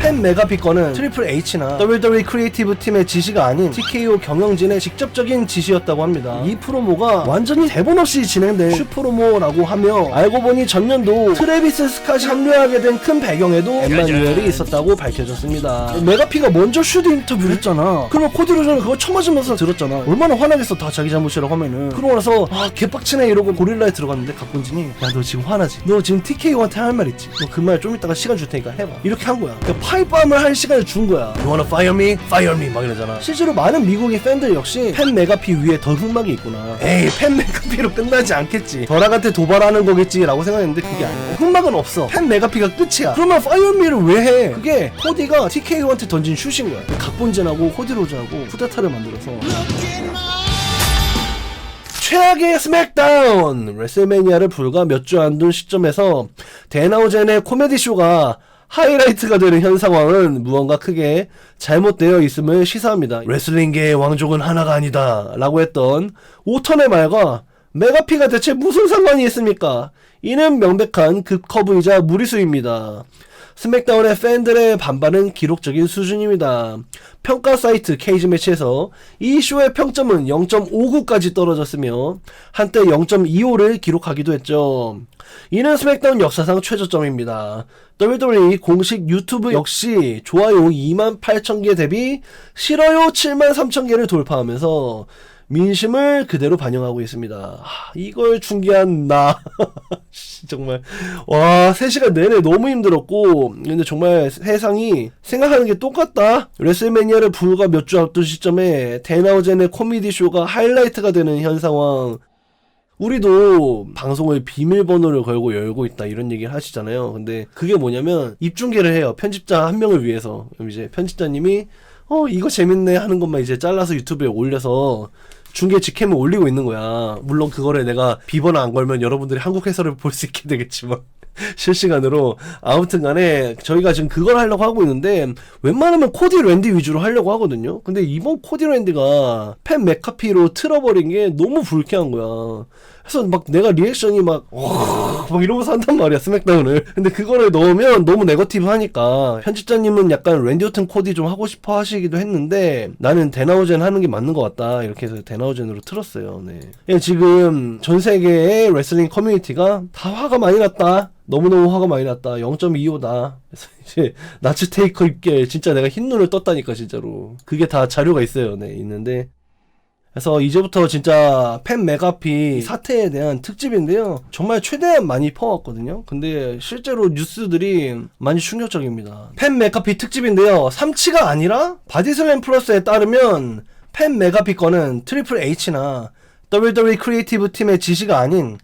팬 메가피 거는 트리플 H나 WWE 크리에이티브 팀의 지시가 아닌 TKO 경영진의 직접적인 지시였다고 합니다. 이 프로모가 완전히 대본 없이 진행된 슈프로모라고 하며 알고 보니 전년도 트래비스 스캇이 합류하게 된 큰 배경에도 엠마누엘이 있었다고 밝혀졌습니다. 메가피가 먼저 슈드 인터뷰를 했잖아. 그러면 코디 로즈는 그거 쳐맞으면서 들었잖아. 얼마나 화나겠어. 다 자기 잘못이라고 하면은. 그러고 나서 개빡치네 이러고 고릴라에 들어갔는데 각본진이 야 너 지금 화나지? 너 지금 TKO한테 할 말 있지? 너 그 말 좀 이따가 시간 줄 테니까 해봐. 이렇게 한 거야. 그러니까 파이밤을 할 시간을 준 거야. You wanna fire me? Fire me 막 이러잖아. 실제로 많은 미국의 팬들 역시 팬 메가피 위에 더 흑막이 있구나. 에이 팬 메가피로 끝나지 않겠지. 벼락한테 도발하는 거겠지 라고 생각했는데 그게 아니야. 흑막은 없어. 팬 메가피가 끝이야. 그러면 fire me를 왜 해? 그게 코디가 TKO한테 던진 슛인 거야. 각본진하고 코디 로즈하고 쿠데타를 만들어서 최악의 스맥다운! 레슬매니아를 불과 몇 주 안 둔 시점에서 데나우젠의 코미디쇼가 하이라이트가 되는 현 상황은 무언가 크게 잘못되어 있음을 시사합니다. 레슬링계의 왕족은 하나가 아니다 라고 했던 오턴의 말과 메가피가 대체 무슨 상관이 있습니까? 이는 명백한 급커브이자 무리수입니다. 스맥다운의 팬들의 반발은 기록적인 수준입니다. 평가 사이트 케이지매치에서 이 쇼의 평점은 0.59까지 떨어졌으며 한때 0.25를 기록하기도 했죠. 이는 스맥다운 역사상 최저점입니다. WWE 공식 유튜브 역시 좋아요 28,000개 대비 싫어요 73,000개를 돌파하면서 민심을 그대로 반영하고 있습니다. 이걸 중계한 나 정말 와 3시간 내내 너무 힘들었고 근데 정말 세상이 생각하는 게 똑같다. 레슬매니아를 불과 몇 주 앞둔 시점에 데나우젠의 코미디 쇼가 하이라이트가 되는 현 상황. 우리도 방송을 비밀번호를 걸고 열고 있다 이런 얘기를 하시잖아요. 근데 그게 뭐냐면 입중계를 해요. 편집자 한 명을 위해서. 그럼 이제 편집자님이 이거 재밌네 하는 것만 이제 잘라서 유튜브에 올려서 중계 직캠을 올리고 있는 거야. 물론 그거를 내가 비번호 안 걸면 여러분들이 한국 해설을 볼 수 있게 되겠지만 실시간으로. 아무튼 간에 저희가 지금 그걸 하려고 하고 있는데 웬만하면 코디 랜디 위주로 하려고 하거든요. 근데 이번 코디 랜디가 팬 맥카피로 틀어버린 게 너무 불쾌한 거야. 그래서 막 내가 리액션이 막 이러면서 한단 말이야 스맥다운을. 근데 그거를 넣으면 너무 네거티브 하니까 편집자님은 약간 랜디 오튼 코디 좀 하고 싶어 하시기도 했는데 나는 데나우젠 하는 게 맞는 것 같다 이렇게 해서 데나우젠으로 틀었어요. 네. 지금 전 세계의 레슬링 커뮤니티가 다 화가 많이 났다. 너무너무 화가 많이 났다. 0.25다. 그래서 이제 나츠 테이커 입게 진짜 내가 흰눈을 떴다니까 진짜로. 그게 다 자료가 있어요. 네, 있는데. 그래서 이제부터 진짜 팬 메가피 사태에 대한 특집인데요. 정말 최대한 많이 퍼왔거든요. 근데 실제로 뉴스들이 많이 충격적입니다. 팬 메가피 특집인데요. 삼치가 아니라 바디슬램 플러스에 따르면 팬 메가피 거는 트리플 H나 WWE 크리에이티브 팀의 지시가 아닌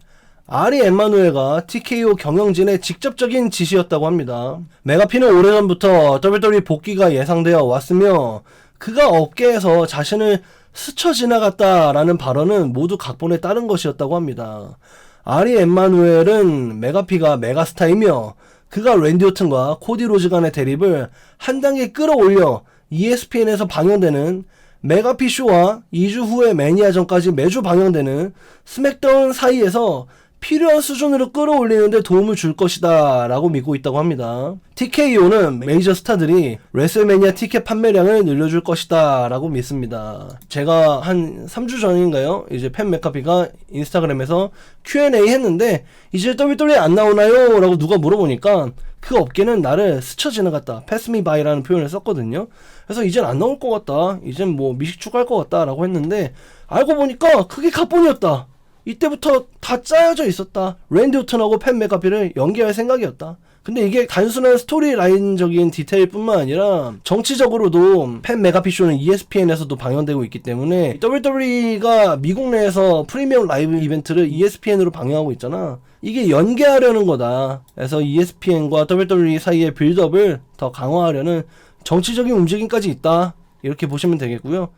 아리 엠마누엘과 TKO 경영진의 직접적인 지시였다고 합니다. 메가피는 오래전부터 WWE 복귀가 예상되어 왔으며 그가 업계에서 자신을 스쳐 지나갔다라는 발언은 모두 각본에 따른 것이었다고 합니다. 아리 엠마누엘은 메가피가 메가스타이며 그가 랜디 오튼과 코디 로즈 간의 대립을 한 단계 끌어올려 ESPN에서 방영되는 메가피 쇼와 2주 후에 매니아전까지 매주 방영되는 스맥다운 사이에서 필요한 수준으로 끌어올리는데 도움을 줄 것이다 라고 믿고 있다고 합니다. TKO는 메이저 스타들이 레슬매니아 티켓 판매량을 늘려줄 것이다 라고 믿습니다. 제가 한 3주 전인가요? 이제 팬 맥카피가 인스타그램에서 Q&A 했는데 이제 WWE 안 나오나요? 라고 누가 물어보니까 그 업계는 나를 스쳐 지나갔다. Pass me by라는 표현을 썼거든요. 그래서 이젠 안 나올 것 같다. 이젠 뭐 미식축할 것 같다 라고 했는데 알고 보니까 그게 각본이었다. 이때부터 다 짜여져 있었다. 랜디 오튼하고 팬 맥카피를 연계할 생각이었다. 근데 이게 단순한 스토리라인적인 디테일 뿐만 아니라 정치적으로도 팬 메가피 쇼는 ESPN에서도 방영되고 있기 때문에 WWE가 미국 내에서 프리미엄 라이브 이벤트를 ESPN으로 방영하고 있잖아. 이게 연계하려는 거다. 그래서 ESPN과 WWE 사이의 빌드업을 더 강화하려는 정치적인 움직임까지 있다. 이렇게 보시면 되겠고요.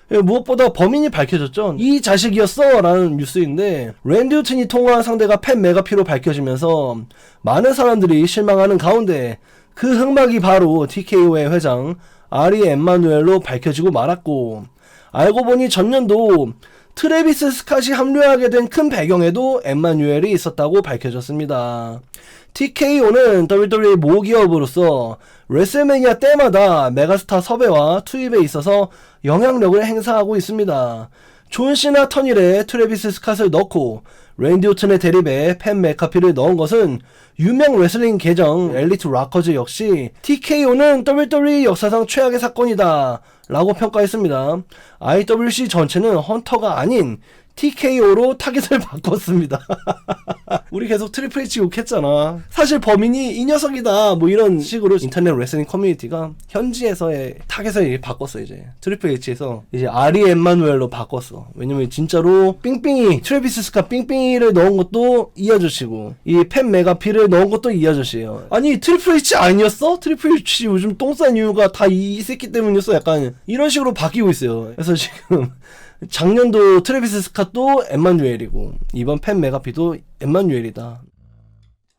무엇보다 범인이 밝혀졌죠. 이 자식이었어 라는 뉴스인데 랜디 오튼이 통화한 상대가 팬 메가피로 밝혀지면서 많은 사람들이 실망하는 가운데 그 흑막이 바로 TKO의 회장 아리 엠마누엘로 밝혀지고 말았고 알고 보니 전년도 트래비스 스캇이 합류하게 된 큰 배경에도 엠마뉴엘이 있었다고 밝혀졌습니다. TKO는 WWE 모기업으로서 레슬매니아 때마다 메가스타 섭외와 투입에 있어서 영향력을 행사하고 있습니다. 존 시나 턴일에 트래비스 스캇을 넣고 랜디 오튼의 대립에 팬 맥카피를 넣은 것은 유명 레슬링 계정 엘리트 락커즈 역시 TKO는 WWE 역사상 최악의 사건이다 라고 평가했습니다. IWC 전체는 헌터가 아닌 TKO로 타깃을 바꿨습니다. 우리 계속 트리플 H 욕했잖아. 사실 범인이 이 녀석이다 뭐 이런 식으로 인터넷 레슬링 커뮤니티가 현지에서의 타깃을 바꿨어. 이제 트리플 H에서 이제 아리 엠마누엘로 바꿨어. 왜냐면 진짜로 삥삥이 트래비스 스캇 삥삥이를 넣은 것도 이 아저씨고 이 팬 메가피를 넣은 것도 이 아저씨예요. 아니 트리플 H 아니었어? 트리플 H 요즘 똥 싼 이유가 다 이 새끼 때문이었어. 약간 이런 식으로 바뀌고 있어요. 그래서 지금 작년도 트래비스 스캇도 엠마뉴엘이고 이번 팬 메가피도 엠마뉴엘이다.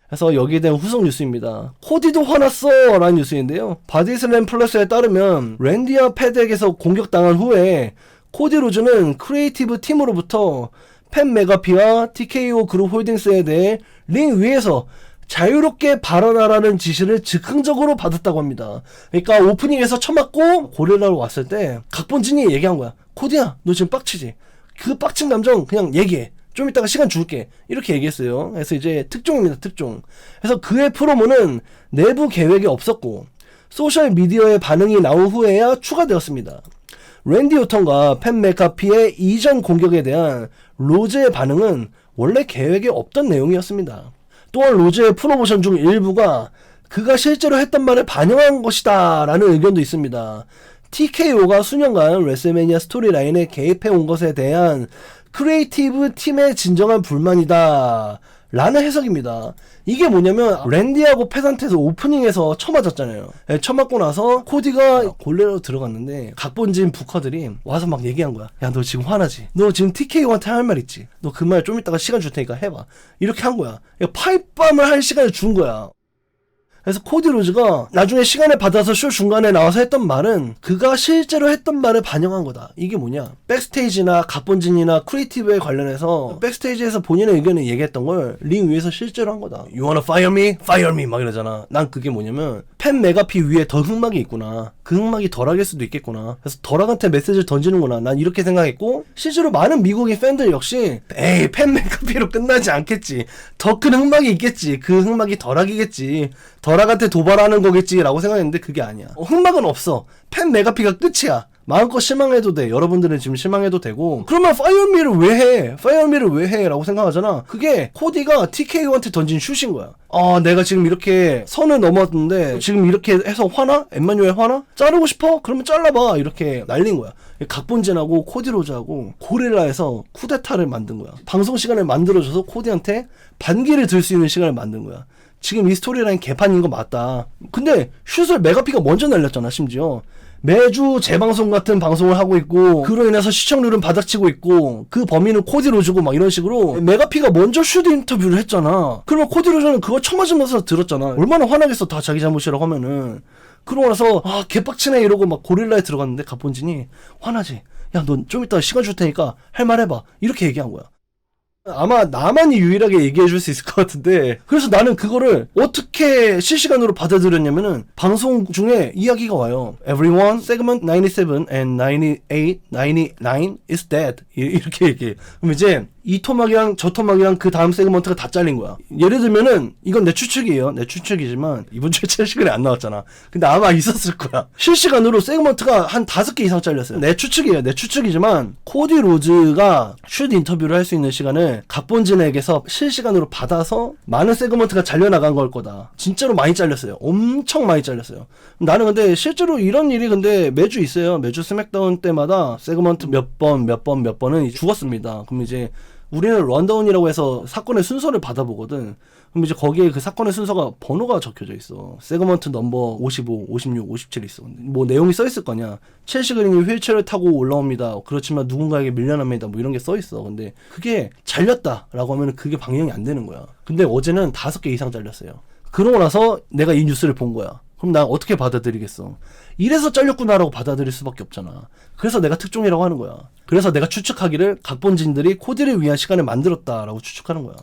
그래서 여기에 대한 후속 뉴스입니다. 코디도 화났어 라는 뉴스인데요. 바디슬램 플러스에 따르면 랜디와 패덱에서 공격당한 후에 코디 로즈는 크리에이티브 팀으로부터 팬 메가피와 TKO 그룹 홀딩스에 대해 링 위에서 자유롭게 발언하라는 지시를 즉흥적으로 받았다고 합니다. 그러니까 오프닝에서 쳐맞고 고릴라로 왔을 때 각본진이 얘기한 거야. 코디야 너 지금 빡치지? 그 빡친 감정 그냥 얘기해. 좀 이따가 시간 줄게. 이렇게 얘기했어요. 그래서 이제 특종입니다. 특종. 그래서 그의 프로모는 내부 계획이 없었고 소셜미디어의 반응이 나온 후에야 추가되었습니다. 랜디 오턴과 팬 맥카피의 이전 공격에 대한 로즈의 반응은 원래 계획에 없던 내용이었습니다. 또한 로즈의 프로모션 중 일부가 그가 실제로 했던 말을 반영한 것이다 라는 의견도 있습니다. TKO가 수년간 레슬매니아 스토리라인에 개입해온 것에 대한 크리에이티브 팀의 진정한 불만이다 라는 해석입니다. 이게 뭐냐면 랜디하고 패단트에서 오프닝에서 쳐맞았잖아요. 쳐맞고 나서 코디가 골레로 들어갔는데 각본진 부커들이 와서 막 얘기한 거야. 야 너 지금 화나지? 너 지금 TKO한테 할 말 있지? 너 그 말 좀 이따가 시간 줄 테니까 해봐. 이렇게 한 거야. 파이밤을 할 시간을 준 거야. 그래서 코디 로즈가 나중에 시간을 받아서 쇼 중간에 나와서 했던 말은 그가 실제로 했던 말을 반영한 거다. 이게 뭐냐? 백스테이지나 각본진이나 크리에이티브에 관련해서 백스테이지에서 본인의 의견을 얘기했던 걸 링 위에서 실제로 한 거다. You wanna fire me? Fire me 막 이러잖아. 난 그게 뭐냐면 팬 메가피 위에 더 흑막이 있구나. 그 흑막이 덜하길 수도 있겠구나. 그래서 덜하한테 메시지를 던지는구나. 난 이렇게 생각했고 실제로 많은 미국인 팬들 역시 에이 팬 메가피로 끝나지 않겠지. 더 큰 흑막이 있겠지. 그 흑막이 덜하겠지. 덜하한테 도발하는 거겠지 라고 생각했는데 그게 아니야. 흑막은 없어. 팬 메가피가 끝이야. 마음껏 실망해도 돼. 여러분들은 지금 실망해도 되고 그러면 파이어미를 왜 해? 파이어미를 왜 해? 라고 생각하잖아. 그게 코디가 TKO한테 던진 슛인 거야. 아 내가 지금 이렇게 선을 넘었는데 지금 이렇게 해서 화나? 엠마뉴엘 화나? 자르고 싶어? 그러면 잘라봐. 이렇게 날린 거야. 각본진하고 코디 로즈하고 고릴라에서 쿠데타를 만든 거야. 방송 시간을 만들어줘서 코디한테 반기를 들 수 있는 시간을 만든 거야. 지금 이 스토리라인 개판인 거 맞다. 근데 슛을 메가피가 먼저 날렸잖아. 심지어 매주 재방송 같은 방송을 하고 있고 그로 인해서 시청률은 바닥치고 있고 그 범인은 코디 로즈고 막 이런 식으로 메가피가 먼저 슛 인터뷰를 했잖아. 그러면 코디 로즈는 그거 처맞으면서 들었잖아. 얼마나 화나겠어. 다 자기 잘못이라고 하면은. 그러고 나서 아 개빡치네 이러고 막 고릴라에 들어갔는데 각본진이 화나지? 야 넌 좀 이따 시간 줄 테니까 할 말 해봐. 이렇게 얘기한 거야. 아마 나만이 유일하게 얘기해 줄 수 있을 것 같은데 그래서 나는 그거를 어떻게 실시간으로 받아들였냐면은 방송 중에 이야기가 와요. Everyone, segment 97 and 98, 99 is dead. 이렇게 얘기해. 그럼 이제 이 토막이랑 저 토막이랑 그 다음 세그먼트가 다 잘린 거야. 예를 들면은 이건 내 추측이에요. 내 추측이지만 이번 주에 실시간에 안 나왔잖아. 근데 아마 있었을 거야. 실시간으로 세그먼트가 한 5개 이상 잘렸어요. 내 추측이에요. 내 추측이지만 코디 로즈가 슛 인터뷰를 할 수 있는 시간을 각본진에게서 실시간으로 받아서 많은 세그먼트가 잘려나간 걸 거다. 진짜로 많이 잘렸어요. 엄청 많이 잘렸어요. 나는 근데 실제로 이런 일이 근데 매주 있어요. 매주 스맥다운 때마다 세그먼트 몇 번은 죽었습니다. 그럼 이제 우리는 런다운이라고 해서 사건의 순서를 받아보거든. 그럼 이제 거기에 그 사건의 순서가 번호가 적혀져 있어. 세그먼트 넘버 55, 56, 57 있어. 뭐 내용이 써 있을 거냐. 첼시 그린이 휠체어를 타고 올라옵니다. 그렇지만 누군가에게 밀려납니다. 뭐 이런 게 써 있어. 근데 그게 잘렸다라고 하면 그게 방영이 안 되는 거야. 근데 어제는 5개 이상 잘렸어요. 그러고 나서 내가 이 뉴스를 본 거야. 그럼 나 어떻게 받아들이겠어? 이래서 잘렸구나라고 받아들일 수밖에 없잖아. 그래서 내가 특종이라고 하는 거야. 그래서 내가 추측하기를 각본진들이 코디를 위한 시간을 만들었다라고 추측하는 거야.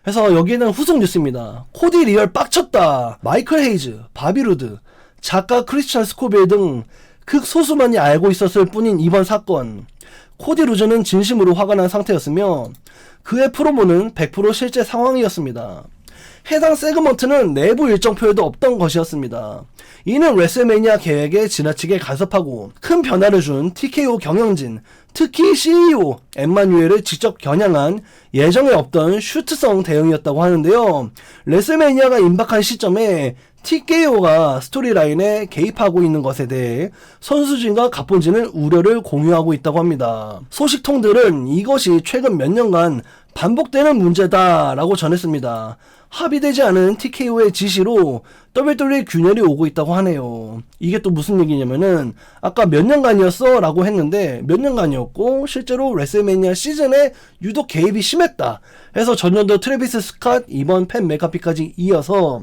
그래서 여기에는 후속 뉴스입니다. 코디 리얼 빡쳤다. 마이클 헤이즈, 바비루드, 작가 크리스찬 스코빌 등 극소수만이 알고 있었을 뿐인 이번 사건. 코디 루즈는 진심으로 화가 난 상태였으며 그의 프로모는 100% 실제 상황이었습니다. 해당 세그먼트는 내부 일정표에도 없던 것이었습니다. 이는 레슬매니아 계획에 지나치게 간섭하고 큰 변화를 준 TKO 경영진, 특히 CEO 엠마뉴엘을 직접 겨냥한 예정에 없던 슈트성 대응이었다고 하는데요. 레슬매니아가 임박한 시점에 TKO가 스토리라인에 개입하고 있는 것에 대해 선수진과 각본진은 우려를 공유하고 있다고 합니다. 소식통들은 이것이 최근 몇 년간 반복되는 문제다라고 전했습니다. 합의되지 않은 TKO의 지시로 WWE 균열이 오고 있다고 하네요. 이게 또 무슨 얘기냐면은 아까 몇 년간이었어? 라고 했는데 몇 년간이었고 실제로 레슬매니아 시즌에 유독 개입이 심했다. 해서 전년도 트래비스 스캇, 이번 팬 메카피까지 이어서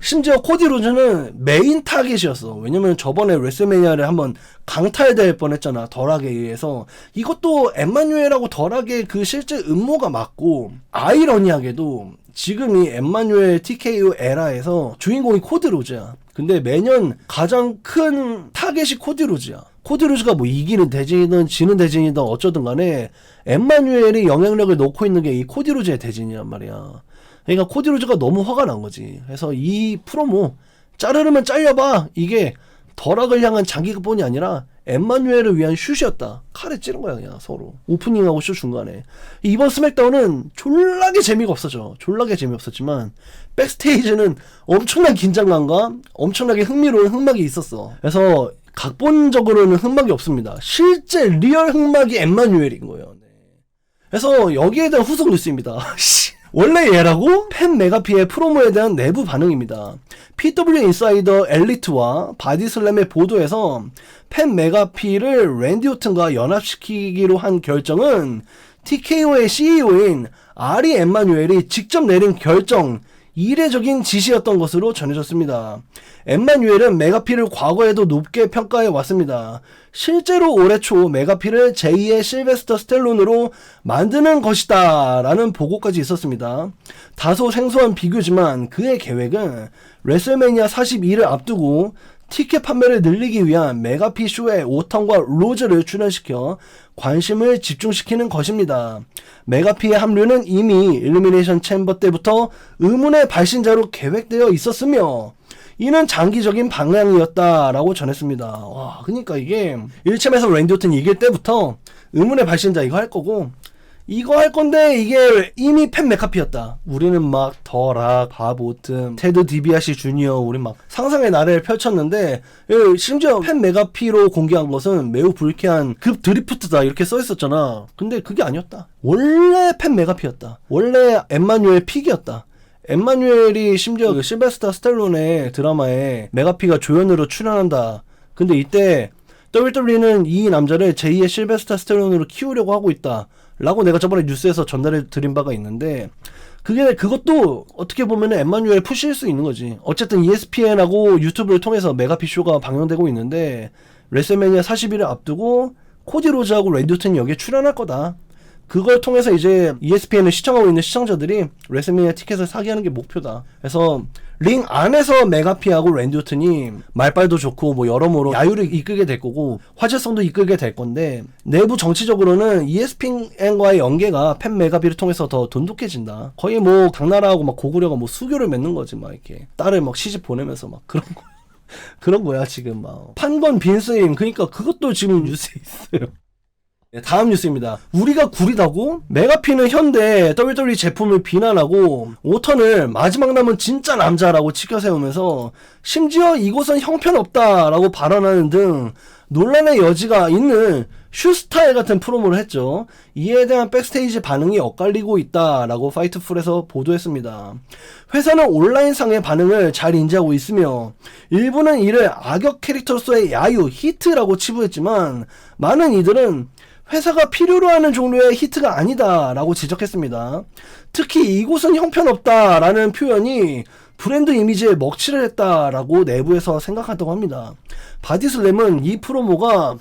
심지어 코디 로즈는 메인 타겟이었어. 왜냐면 저번에 레슬매니아를 한번 강탈될 뻔했잖아. 덜하게 의해서. 이것도 엠마뉴엘하고 덜하게 그 실제 음모가 맞고, 아이러니하게도 지금 이 엠마뉴엘 TKO 에라에서 주인공이 코디 로즈야. 근데 매년 가장 큰 타겟이 코디 로즈야. 코디 로즈가 뭐 이기는 대진이든 지는 대진이든 어쩌든 간에 엠마뉴엘이 영향력을 놓고 있는 게 이 코디 로즈의 대진이란 말이야. 그러니까 코디 로즈가 너무 화가 난 거지. 그래서 이 프로모 자르려면 잘려봐. 이게 덜악을 향한 장기급본이 아니라 엠마뉴엘을 위한 슛이었다. 칼에 찌른 거야 그냥 서로. 오프닝하고 슛 중간에. 이번 스맥다운은 졸라게 재미가 없어져. 졸라게 재미없었지만 백스테이지는 엄청난 긴장감과 엄청나게 흥미로운 흑막이 있었어. 그래서 각본적으로는 흑막이 없습니다. 실제 리얼 흑막이 엠마뉴엘인 거예요. 네. 그래서 여기에 대한 후속 뉴스입니다. 원래 얘라고? 팬 메가피의 프로모에 대한 내부 반응입니다. PW 인사이더 엘리트와 바디슬램의 보도에서 팬 메가피를 랜디 오튼과 연합시키기로 한 결정은 TKO의 CEO인 아리 엠마뉴엘이 직접 내린 결정, 이례적인 지시였던 것으로 전해졌습니다. 엠마뉴엘은 메가피를 과거에도 높게 평가해 왔습니다. 실제로 올해 초 메가피를 제2의 실베스터 스텔론으로 만드는 것이다 라는 보고까지 있었습니다. 다소 생소한 비교지만 그의 계획은 레슬매니아 42를 앞두고 티켓 판매를 늘리기 위한 메가피 쇼에 오턴과 로즈를 출연시켜 관심을 집중시키는 것입니다. 메가피의 합류는 이미 일루미네이션 챔버 때부터 의문의 발신자로 계획되어 있었으며 이는 장기적인 방향이었다라고 전했습니다. 와, 그러니까 이게 1챔에서 랜디 오튼 이길 때부터 의문의 발신자 이거 할 거고 이거 할 건데 이게 이미 팬 메카피였다. 우리는 막 더락, 바보튼, 테드 디비아시 주니어 우리 막 상상의 나래를 펼쳤는데 심지어 팬 메가피로 공개한 것은 매우 불쾌한 급 드리프트다 이렇게 써있었잖아. 근데 그게 아니었다. 원래 팬 메가피였다. 원래 엠마뉴엘 픽이었다. 엠마뉴엘이 심지어 그 실베스터 스텔론의 드라마에 메가피가 조연으로 출연한다. 근데 이때 WWE는 이 남자를 제2의 실베스터 스텔론으로 키우려고 하고 있다 라고 내가 저번에 뉴스에서 전달해 드린 바가 있는데 그것도 어떻게 보면 엠마뉴엘 푸시일 수 있는 거지. 어쨌든 ESPN하고 유튜브를 통해서 메가피 쇼가 방영되고 있는데 레슬매니아 41을 앞두고 코디 로즈하고 랜디 오튼이 여기에 출연할 거다. 그걸 통해서 이제 ESPN을 시청하고 있는 시청자들이 레슬매니아 티켓을 사게 하는 게 목표다. 그래서 링 안에서 메가피하고 랜디 오튼이 말빨도 좋고 뭐 여러모로 야유를 이끌게 될 거고 화제성도 이끌게 될 건데 내부 정치적으로는 ESPN과의 연계가 팬 메가피를 통해서 더 돈독해진다. 거의 뭐 당나라하고 막 고구려가 뭐 수교를 맺는 거지 막 이렇게 딸을 막 시집 보내면서 막 그런 거 그런 거야 지금 막 판권 빈스임. 그러니까 그것도 지금 뉴스에 있어요. 네, 다음 뉴스입니다. 우리가 구리다고? 메가피는 현대 WWE 제품을 비난하고 오턴을 마지막 남은 진짜 남자라고 치켜세우면서 심지어 이곳은 형편없다라고 발언하는 등 논란의 여지가 있는 슈스타일 같은 프로모를 했죠. 이에 대한 백스테이지 반응이 엇갈리고 있다라고 파이트풀에서 보도했습니다. 회사는 온라인상의 반응을 잘 인지하고 있으며 일부는 이를 악역 캐릭터로서의 야유, 히트라고 치부했지만 많은 이들은 회사가 필요로 하는 종류의 히트가 아니다 라고 지적했습니다. 특히 이곳은 형편없다 라는 표현이 브랜드 이미지에 먹칠을 했다라고 내부에서 생각한다고 합니다. 바디슬램은 이 프로모가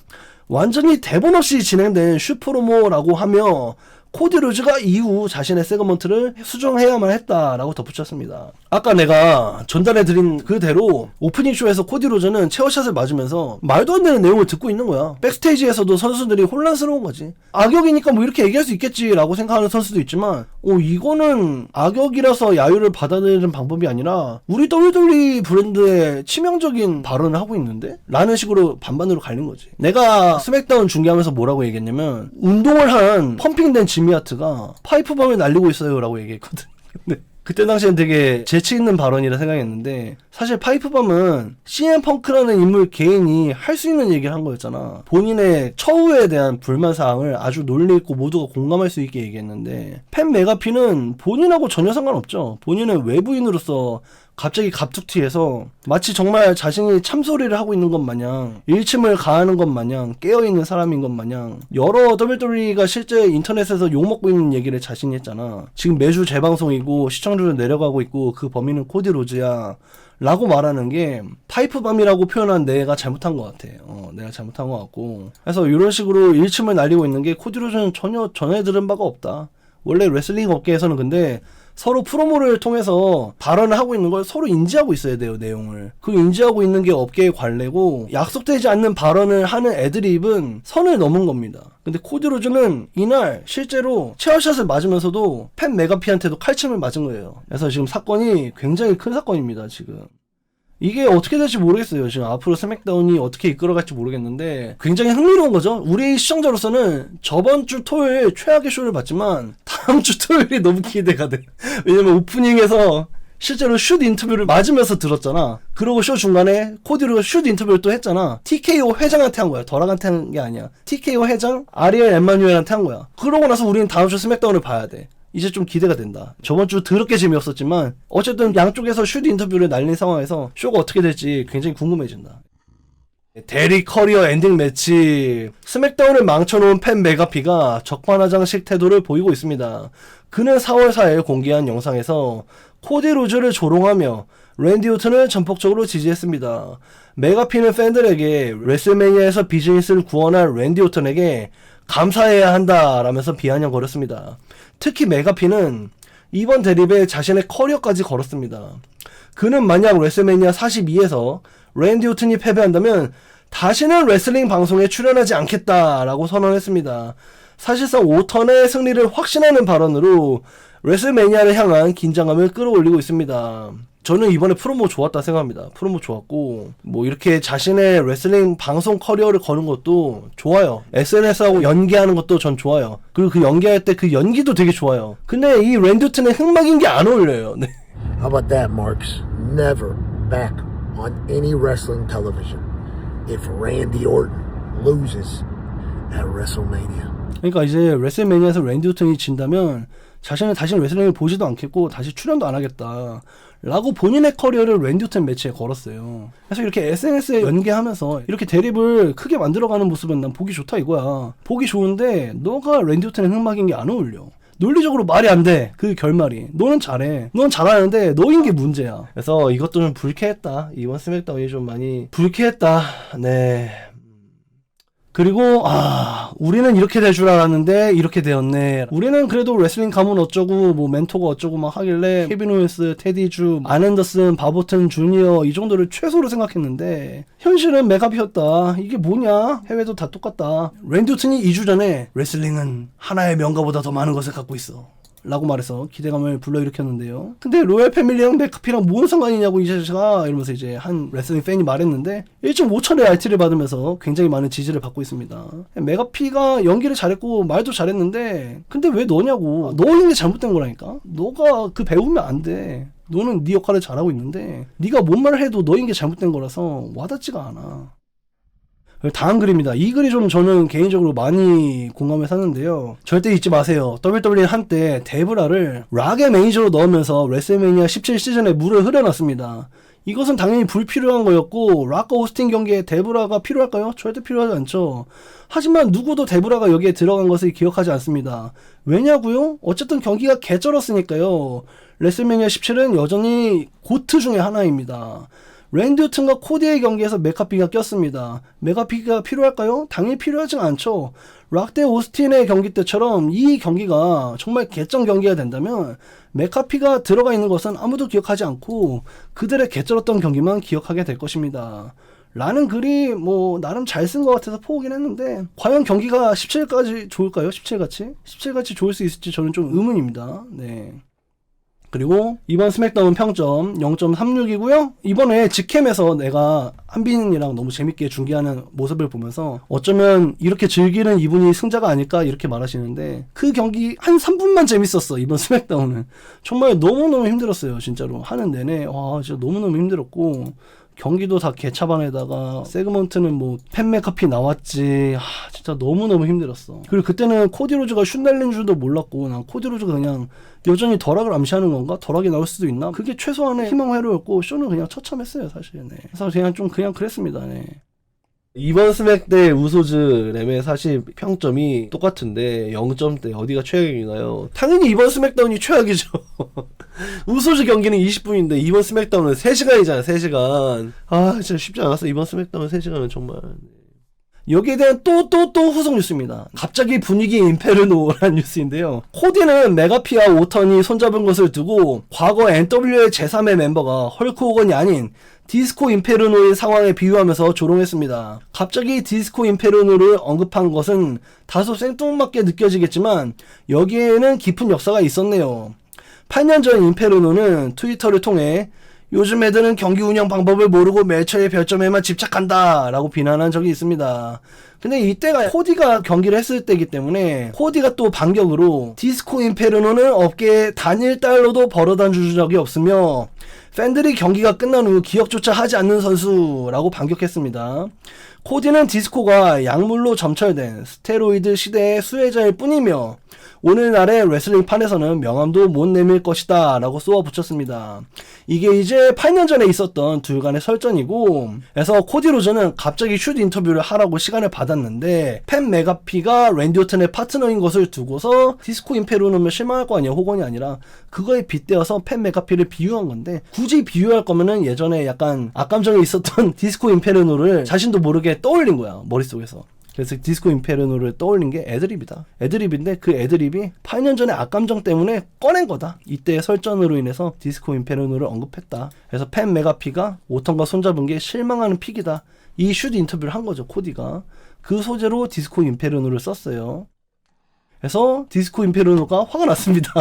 완전히 대본 없이 진행된 슈프로모라고 하며 코디 로즈가 이후 자신의 세그먼트를 수정해야만 했다라고 덧붙였습니다. 아까 내가 전달해드린 그대로 오프닝 쇼에서 코디 로즈는 체어샷을 맞으면서 말도 안 되는 내용을 듣고 있는 거야. 백스테이지에서도 선수들이 혼란스러운 거지. 악역이니까 뭐 이렇게 얘기할 수 있겠지라고 생각하는 선수도 있지만 이거는 악역이라서 야유를 받아내는 방법이 아니라 우리 WWE 브랜드의 치명적인 발언을 하고 있는데? 라는 식으로 반반으로 갈린 거지. 내가 스맥다운 중계하면서 뭐라고 얘기했냐면 운동을 한 펌핑된 지미 하트가 파이프범을 날리고 있어요 라고 얘기했거든. 근데 그때 당시엔 되게 재치 있는 발언이라 생각했는데 사실 파이프범은 CM 펑크라는 인물 개인이 할 수 있는 얘기를 한 거였잖아. 본인의 처우에 대한 불만사항을 아주 논리있고 모두가 공감할 수 있게 얘기했는데 팬 메가피는 본인하고 전혀 상관없죠. 본인은 외부인으로서 갑자기 갑툭튀해서 마치 정말 자신이 참소리를 하고 있는 것 마냥 일침을 가하는 것 마냥 깨어있는 사람인 것 마냥 여러 WWE가 실제 인터넷에서 욕먹고 있는 얘기를 자신이 했잖아. 지금 매주 재방송이고 시청률은 내려가고 있고 그 범인은 코디 로즈야 라고 말하는 게 파이프밤이라고 표현한 내가 잘못한 것 같아. 내가 잘못한 것 같고 그래서 이런 식으로 일침을 날리고 있는 게 코디 로즈는 전혀 전해 들은 바가 없다. 원래 레슬링 업계에서는 근데 서로 프로모를 통해서 발언을 하고 있는 걸 서로 인지하고 있어야 돼요, 내용을. 그 인지하고 있는 게 업계의 관례고 약속되지 않는 발언을 하는 애드립은 선을 넘은 겁니다. 근데 코디 로즈는 이날 실제로 체어샷을 맞으면서도 팬 메가피한테도 칼침을 맞은 거예요. 그래서 지금 사건이 굉장히 큰 사건입니다, 지금. 이게 어떻게 될지 모르겠어요. 지금 앞으로 스맥다운이 어떻게 이끌어갈지 모르겠는데 굉장히 흥미로운 거죠. 우리 시청자로서는 저번 주 토요일 최악의 쇼를 봤지만 다음 주 토요일이 너무 기대가 돼. 왜냐면 오프닝에서 실제로 슛 인터뷰를 맞으면서 들었잖아. 그리고 쇼 중간에 코디로 슛 인터뷰를 또 했잖아. TKO 회장한테 한 거야. 더락한테 한 게 아니야. TKO 회장 아리엘 엠마뉴엘한테 한 거야. 그러고 나서 우리는 다음 주 스맥다운을 봐야 돼. 이제 좀 기대가 된다. 저번 주 더럽게 재미없었지만 어쨌든 양쪽에서 슛 인터뷰를 날린 상황에서 쇼가 어떻게 될지 굉장히 궁금해진다. 대리 커리어 엔딩 매치. 스맥다운을 망쳐놓은 팬 메가피가 적반하장식 태도를 보이고 있습니다. 그는 4월 4일 공개한 영상에서 코디 로즈를 조롱하며 랜디 오튼을 전폭적으로 지지했습니다. 메가피는 팬들에게 레슬매니아에서 비즈니스를 구원한 랜디 오튼에게 감사해야 한다라면서 비아냥거렸습니다. 특히 메가피는 이번 대립에 자신의 커리어까지 걸었습니다. 그는 만약 레슬매니아 42에서 랜디 오튼이 패배한다면 다시는 레슬링 방송에 출연하지 않겠다라고 선언했습니다. 사실상 오턴의 승리를 확신하는 발언으로 레슬매니아를 향한 긴장감을 끌어올리고 있습니다. 저는 이번에 프로모 좋았다 생각합니다. 프로모 좋았고 뭐 이렇게 자신의 레슬링 방송 커리어를 거는 것도 좋아요. SNS하고 연기하는 것도 전 좋아요. 그리고 그 연기할 때 그 연기도 되게 좋아요. 근데 이 랜디 오튼의 흑막인 게 안 어울려요. 네. How about that, Marks? Never back on any wrestling television if Randy Orton loses at WrestleMania. 그러니까 이제 레슬매니아에서 랜디 오튼이 진다면 자신은 다시 레슬링을 보지도 않겠고 다시 출연도 안 하겠다 라고 본인의 커리어를 랜디 오튼 매치에 걸었어요. 그래서 이렇게 SNS에 연계하면서 이렇게 대립을 크게 만들어가는 모습은 난 보기 좋다 이거야. 보기 좋은데 너가 랜디 오튼의 흑막인 게 안 어울려. 논리적으로 말이 안 돼. 그 결말이. 너는 잘해. 넌 잘하는데 너인 게 문제야. 그래서 이것도 좀 불쾌했다. 이번 스맥다운이 좀 많이 불쾌했다. 네. 그리고 우리는 이렇게 될 줄 알았는데 이렇게 되었네. 우리는 그래도 레슬링 가문 어쩌고 뭐 멘토가 어쩌고 막 하길래 케빈 오웬스, 테디 주, 안 앤더슨, 바보튼 주니어 이 정도를 최소로 생각했는데 현실은 메가피였다. 이게 뭐냐? 해외도 다 똑같다. 랜디 오튼이 2주 전에 레슬링은 하나의 명가보다 더 많은 것을 갖고 있어 라고 말해서 기대감을 불러일으켰는데요. 근데 로얄 패밀리랑 메가피랑 뭔 상관이냐고 이 자식아 이러면서 이제 한 레슬링 팬이 말했는데 1.5천의 RT를 받으면서 굉장히 많은 지지를 받고 있습니다. 메가피가 연기를 잘했고 말도 잘했는데 근데 왜 너냐고. 너인 게 잘못된 거라니까. 너가 그 배우면 안 돼. 너는 네 역할을 잘하고 있는데 네가 뭔 말을 해도 너인 게 잘못된 거라서 와닿지가 않아. 다음 글입니다. 이 글이 좀 저는 개인적으로 많이 공감을 샀는데요. 절대 잊지 마세요. WWE는 한때 데브라를 락의 매니저로 넣으면서 레슬매니아 17 시즌에 물을 흐려놨습니다. 이것은 당연히 불필요한 거였고 락과 오스틴 경기에 데브라가 필요할까요? 절대 필요하지 않죠. 하지만 누구도 데브라가 여기에 들어간 것을 기억하지 않습니다. 왜냐고요? 어쨌든 경기가 개쩔었으니까요. 레슬매니아 17은 여전히 고트 중에 하나입니다. 랜디 오튼과 코디의 경기에서 맥카피가 꼈습니다. 맥카피가 필요할까요? 당연히 필요하진 않죠. 락 대 오스틴의 경기 때처럼 이 경기가 정말 개정 경기가 된다면 맥카피가 들어가 있는 것은 아무도 기억하지 않고 그들의 개쩔었던 경기만 기억하게 될 것입니다. 라는 글이 뭐 나름 잘 쓴 것 같아서 포기긴 했는데 과연 경기가 17까지 좋을까요? 17같이? 17같이 좋을 수 있을지 저는 좀 의문입니다. 네. 그리고 이번 스맥다운 평점 0.36이고요. 이번에 직캠에서 내가 한빈이랑 너무 재밌게 중계하는 모습을 보면서 어쩌면 이렇게 즐기는 이분이 승자가 아닐까 이렇게 말하시는데 그 경기 한 3분만 재밌었어. 이번 스맥다운은 정말 너무너무 힘들었어요. 진짜로 하는 내내 와 진짜 너무너무 힘들었고 경기도 다 개차반에다가 세그먼트는 뭐 팬 맥카피 나왔지. 진짜 너무너무 힘들었어. 그리고 그때는 코디 로즈가 슛 날린 줄도 몰랐고 난 코디 로즈가 그냥 여전히 덜락을 암시하는 건가? 덜락이 나올 수도 있나? 그게 최소한의 희망 회로였고 쇼는 그냥 처참했어요 사실. 네. 그래서 그냥 그랬습니다. 네. 이번 스맥 대 우소즈 램의 사실 평점이 똑같은데 0점대 어디가 최악인가요? 당연히 이번 스맥다운이 최악이죠. 우소즈 경기는 20분인데 이번 스맥다운은 3시간이잖아 3시간. 진짜 쉽지 않았어. 이번 스맥다운 3시간은 정말. 여기에 대한 또 후속 뉴스입니다. 갑자기 분위기 인페르노라는 뉴스인데요. 코디는 메가피와 오턴이 손잡은 것을 두고 과거 NWA 제3의 멤버가 헐크 호건이 아닌 디스코 인페르노의 상황에 비유하면서 조롱했습니다. 갑자기 디스코 인페르노를 언급한 것은 다소 생뚱맞게 느껴지겠지만 여기에는 깊은 역사가 있었네요. 8년 전 인페르노는 트위터를 통해 요즘 애들은 경기 운영 방법을 모르고 매처의 별점에만 집착한다 라고 비난한 적이 있습니다. 근데 이때가 코디가 경기를 했을 때이기 때문에 코디가 또 반격으로 디스코 인페르노는 업계에 단 1달러도 벌어다 준 적이 없으며 팬들이 경기가 끝난 후 기억조차 하지 않는 선수라고 반격했습니다. 코디는 디스코가 약물로 점철된 스테로이드 시대의 수혜자일 뿐이며 오늘날의 레슬링판에서는 명함도 못 내밀 것이다 라고 쏘아붙였습니다. 이게 이제 8년 전에 있었던 둘 간의 설전이고 그래서 코디 로저는 갑자기 슛 인터뷰를 하라고 시간을 받았는데 팬 메가피가 랜디 오튼의 파트너인 것을 두고서 디스코 인페르노면 실망할 거 아니야. 호건이 아니라 그거에 빗대어서 팬 메가피를 비유한 건데 굳이 비유할 거면은 예전에 약간 악감정이 있었던 디스코 인페르노를 자신도 모르게 떠올린 거야 머릿속에서. 그래서 디스코 인페르노를 떠올린 게 애드립이다. 애드립인데 그 애드립이 8년 전에 악감정 때문에 꺼낸 거다. 이때의 설전으로 인해서 디스코 인페르노를 언급했다. 그래서 팬 메가피가 오턴과 손잡은 게 실망하는 픽이다. 이 슛 인터뷰를 한 거죠. 코디가. 그 소재로 디스코 인페르노를 썼어요. 그래서 디스코 인페르노가 화가 났습니다.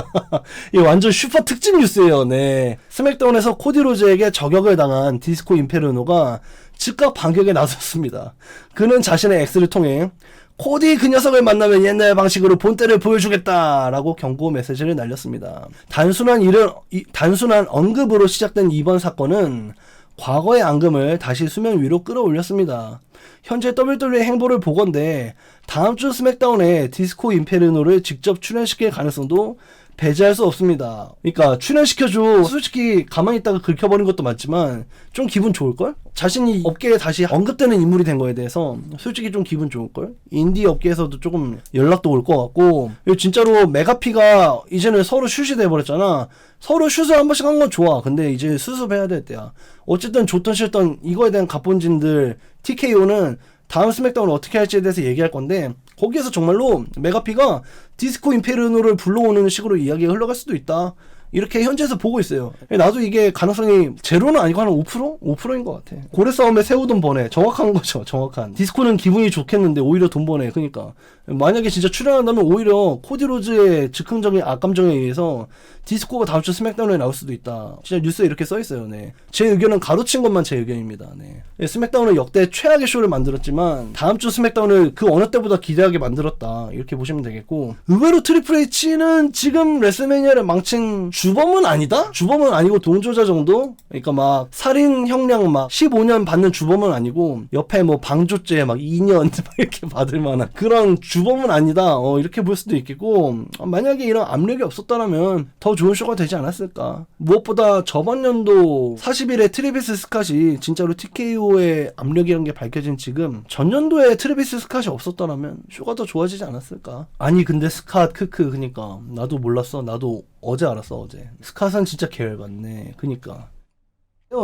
이 완전 슈퍼 특집 뉴스예요. 네. 스맥다운에서 코디 로즈에게 저격을 당한 디스코 인페르노가 즉각 반격에 나섰습니다. 그는 자신의 X를 통해 코디 그 녀석을 만나면 옛날 방식으로 본때를 보여주겠다 라고 경고 메시지를 날렸습니다. 단순한 언급으로 시작된 이번 사건은 과거의 앙금을 다시 수면 위로 끌어올렸습니다. 현재 WWE 행보를 보건대 다음 주 스맥다운에 디스코 인페르노를 직접 출연시킬 가능성도 배제할 수 없습니다. 그러니까 출연시켜줘. 솔직히 가만히 있다가 긁혀버린 것도 맞지만 좀 기분 좋을걸? 자신이 업계에 다시 언급되는 인물이 된 거에 대해서 솔직히 좀 기분 좋을걸? 인디 업계에서도 조금 연락도 올 것 같고 진짜로 메가피가 이제는 서로 슛이 돼버렸잖아. 서로 슛을 한 번씩 한 건 좋아. 근데 이제 수습해야 될 때야. 어쨌든 좋든 싫든 이거에 대한 갑본진들 TKO는 다음 스맥다운을 어떻게 할지에 대해서 얘기할 건데 거기에서 정말로 메가피가 디스코 인페르노를 불러오는 식으로 이야기가 흘러갈 수도 있다. 이렇게 현지에서 보고 있어요. 나도 이게 가능성이 제로는 아니고 한 5%? 5%인 것 같아. 고래 싸움에 새우 돈 버네. 정확한 거죠. 정확한. 디스코는 기분이 좋겠는데 오히려 돈 버네. 그러니까 만약에 진짜 출연한다면 오히려 코디 로즈의 즉흥적인 악감정에 의해서 디스코가 다음 주 스맥다운에 나올 수도 있다. 진짜 뉴스에 이렇게 써있어요. 네. 제 의견은 가로친 것만 제 의견입니다. 네. 스맥다운은 역대 최악의 쇼를 만들었지만 다음 주 스맥다운을 그 어느 때보다 기대하게 만들었다. 이렇게 보시면 되겠고 의외로 트리플 H는 지금 레슬매니아를 망친 주범은 아니다? 주범은 아니고 동조자 정도? 그러니까 막 살인 형량 막 15년 받는 주범은 아니고 옆에 뭐 방조죄 막 2년 막 이렇게 받을 만한 그런 주범은 아니다. 이렇게 볼 수도 있겠고 만약에 이런 압력이 없었다면 더 좋은 쇼가 되지 않았을까. 무엇보다 저번 연도 40일에 트래비스 스캇이 진짜로 TKO의 압력이라는 게 밝혀진 지금 전년도에 트래비스 스캇이 없었다면 쇼가 더 좋아지지 않았을까. 아니 근데 스캇 크크 그니까 나도 몰랐어. 나도 어제 알았어, 어제. 스카산 진짜 개열받네. 그니까.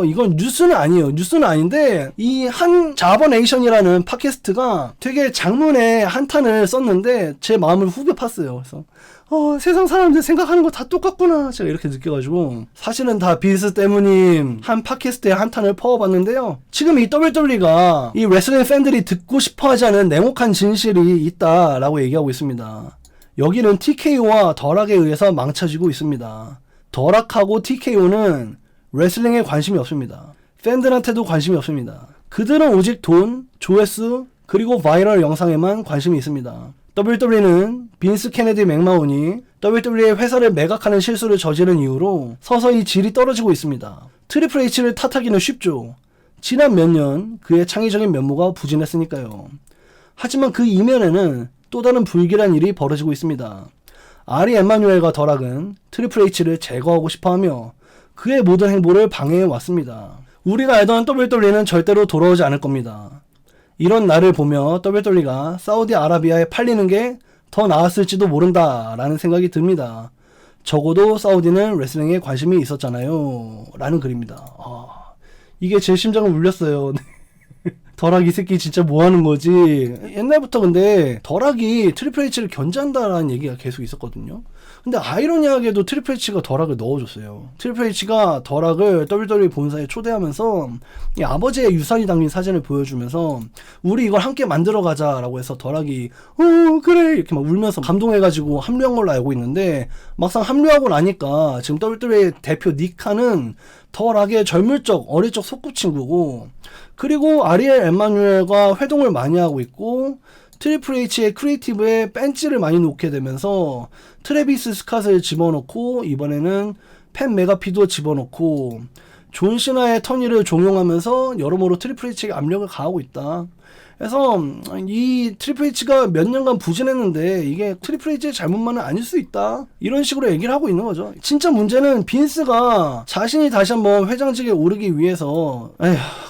이건 뉴스는 아니에요. 뉴스는 아닌데 이 한 자버네이션이라는 팟캐스트가 되게 장문의 한탄을 썼는데 제 마음을 후벼 팠어요. 그래서 세상 사람들 생각하는 거 다 똑같구나 제가 이렇게 느껴가지고 사실은 다 빈스 때문인 한 팟캐스트의 한탄을 퍼와봤는데요. 지금 이 WWE가 이 레슬링 팬들이 듣고 싶어하지 않은 냉혹한 진실이 있다라고 얘기하고 있습니다. 여기는 TKO와 덜락에 의해서 망쳐지고 있습니다. 덜락하고 TKO는 레슬링에 관심이 없습니다. 팬들한테도 관심이 없습니다. 그들은 오직 돈, 조회수, 그리고 바이럴 영상에만 관심이 있습니다. WWE는 빈스 케네디 맥마훈이 WWE의 회사를 매각하는 실수를 저지른 이후로 서서히 질이 떨어지고 있습니다. 트리플 H를 탓하기는 쉽죠. 지난 몇 년 그의 창의적인 면모가 부진했으니까요. 하지만 그 이면에는 또 다른 불길한 일이 벌어지고 있습니다. 아리 엠마뉴엘과 덜락은 트리플 H를 제거하고 싶어하며 그의 모든 행보를 방해해 왔습니다. 우리가 알던 WWE는 절대로 돌아오지 않을 겁니다. 이런 날을 보며 WWE가 사우디아라비아에 팔리는 게 더 나았을지도 모른다 라는 생각이 듭니다. 적어도 사우디는 레슬링에 관심이 있었잖아요 라는 글입니다. 이게 제 심장을 울렸어요. 덜락이 새끼 진짜 뭐하는 거지. 옛날부터 근데 덜락이 트리플 H를 견제한다라는 얘기가 계속 있었거든요. 근데 아이러니하게도 트리플 H가 덜락을 넣어줬어요. 트리플 H가 덜락을 WWE 본사에 초대하면서 이 아버지의 유산이 담긴 사진을 보여주면서 우리 이걸 함께 만들어가자라고 해서 덜락이 그래 이렇게 막 울면서 감동해가지고 합류한 걸로 알고 있는데 막상 합류하고 나니까 지금 WWE 대표 니카는 덜락의 젊을 적 어릴 적 속구친구고 그리고 아리엘 엠마뉴엘과 회동을 많이 하고 있고 트리플 H의 크리에이티브에 벤치를 많이 놓게 되면서 트래비스 스캇을 집어넣고 이번에는 팬 메가피도 집어넣고 존 시나의 터니를 종용하면서 여러모로 트리플 H에게 압력을 가하고 있다. 그래서 이 트리플 H가 몇 년간 부진했는데 이게 트리플 H의 잘못만은 아닐 수 있다. 이런 식으로 얘기를 하고 있는 거죠. 진짜 문제는 빈스가 자신이 다시 한번 회장직에 오르기 위해서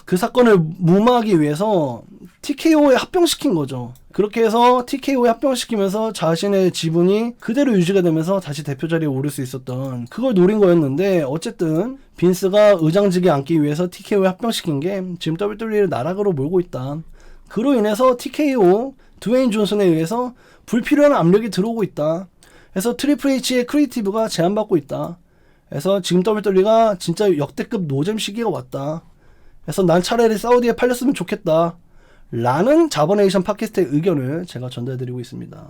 그 사건을 무마하기 위해서 TKO에 합병시킨 거죠. 그렇게 해서 TKO에 합병시키면서 자신의 지분이 그대로 유지가 되면서 다시 대표 자리에 오를 수 있었던 그걸 노린 거였는데 어쨌든 빈스가 의장직에 앉기 위해서 TKO에 합병시킨 게 지금 WWE를 나락으로 몰고 있다. 그로 인해서 TKO, 드웨인 존슨에 의해서 불필요한 압력이 들어오고 있다. 그래서 트리플 H의 크리에이티브가 제한받고 있다. 그래서 지금 WWE가 진짜 역대급 노잼 시기가 왔다. 그래서 난 차라리 사우디에 팔렸으면 좋겠다. 라는 자버네이션 팟캐스트의 의견을 제가 전달드리고 있습니다.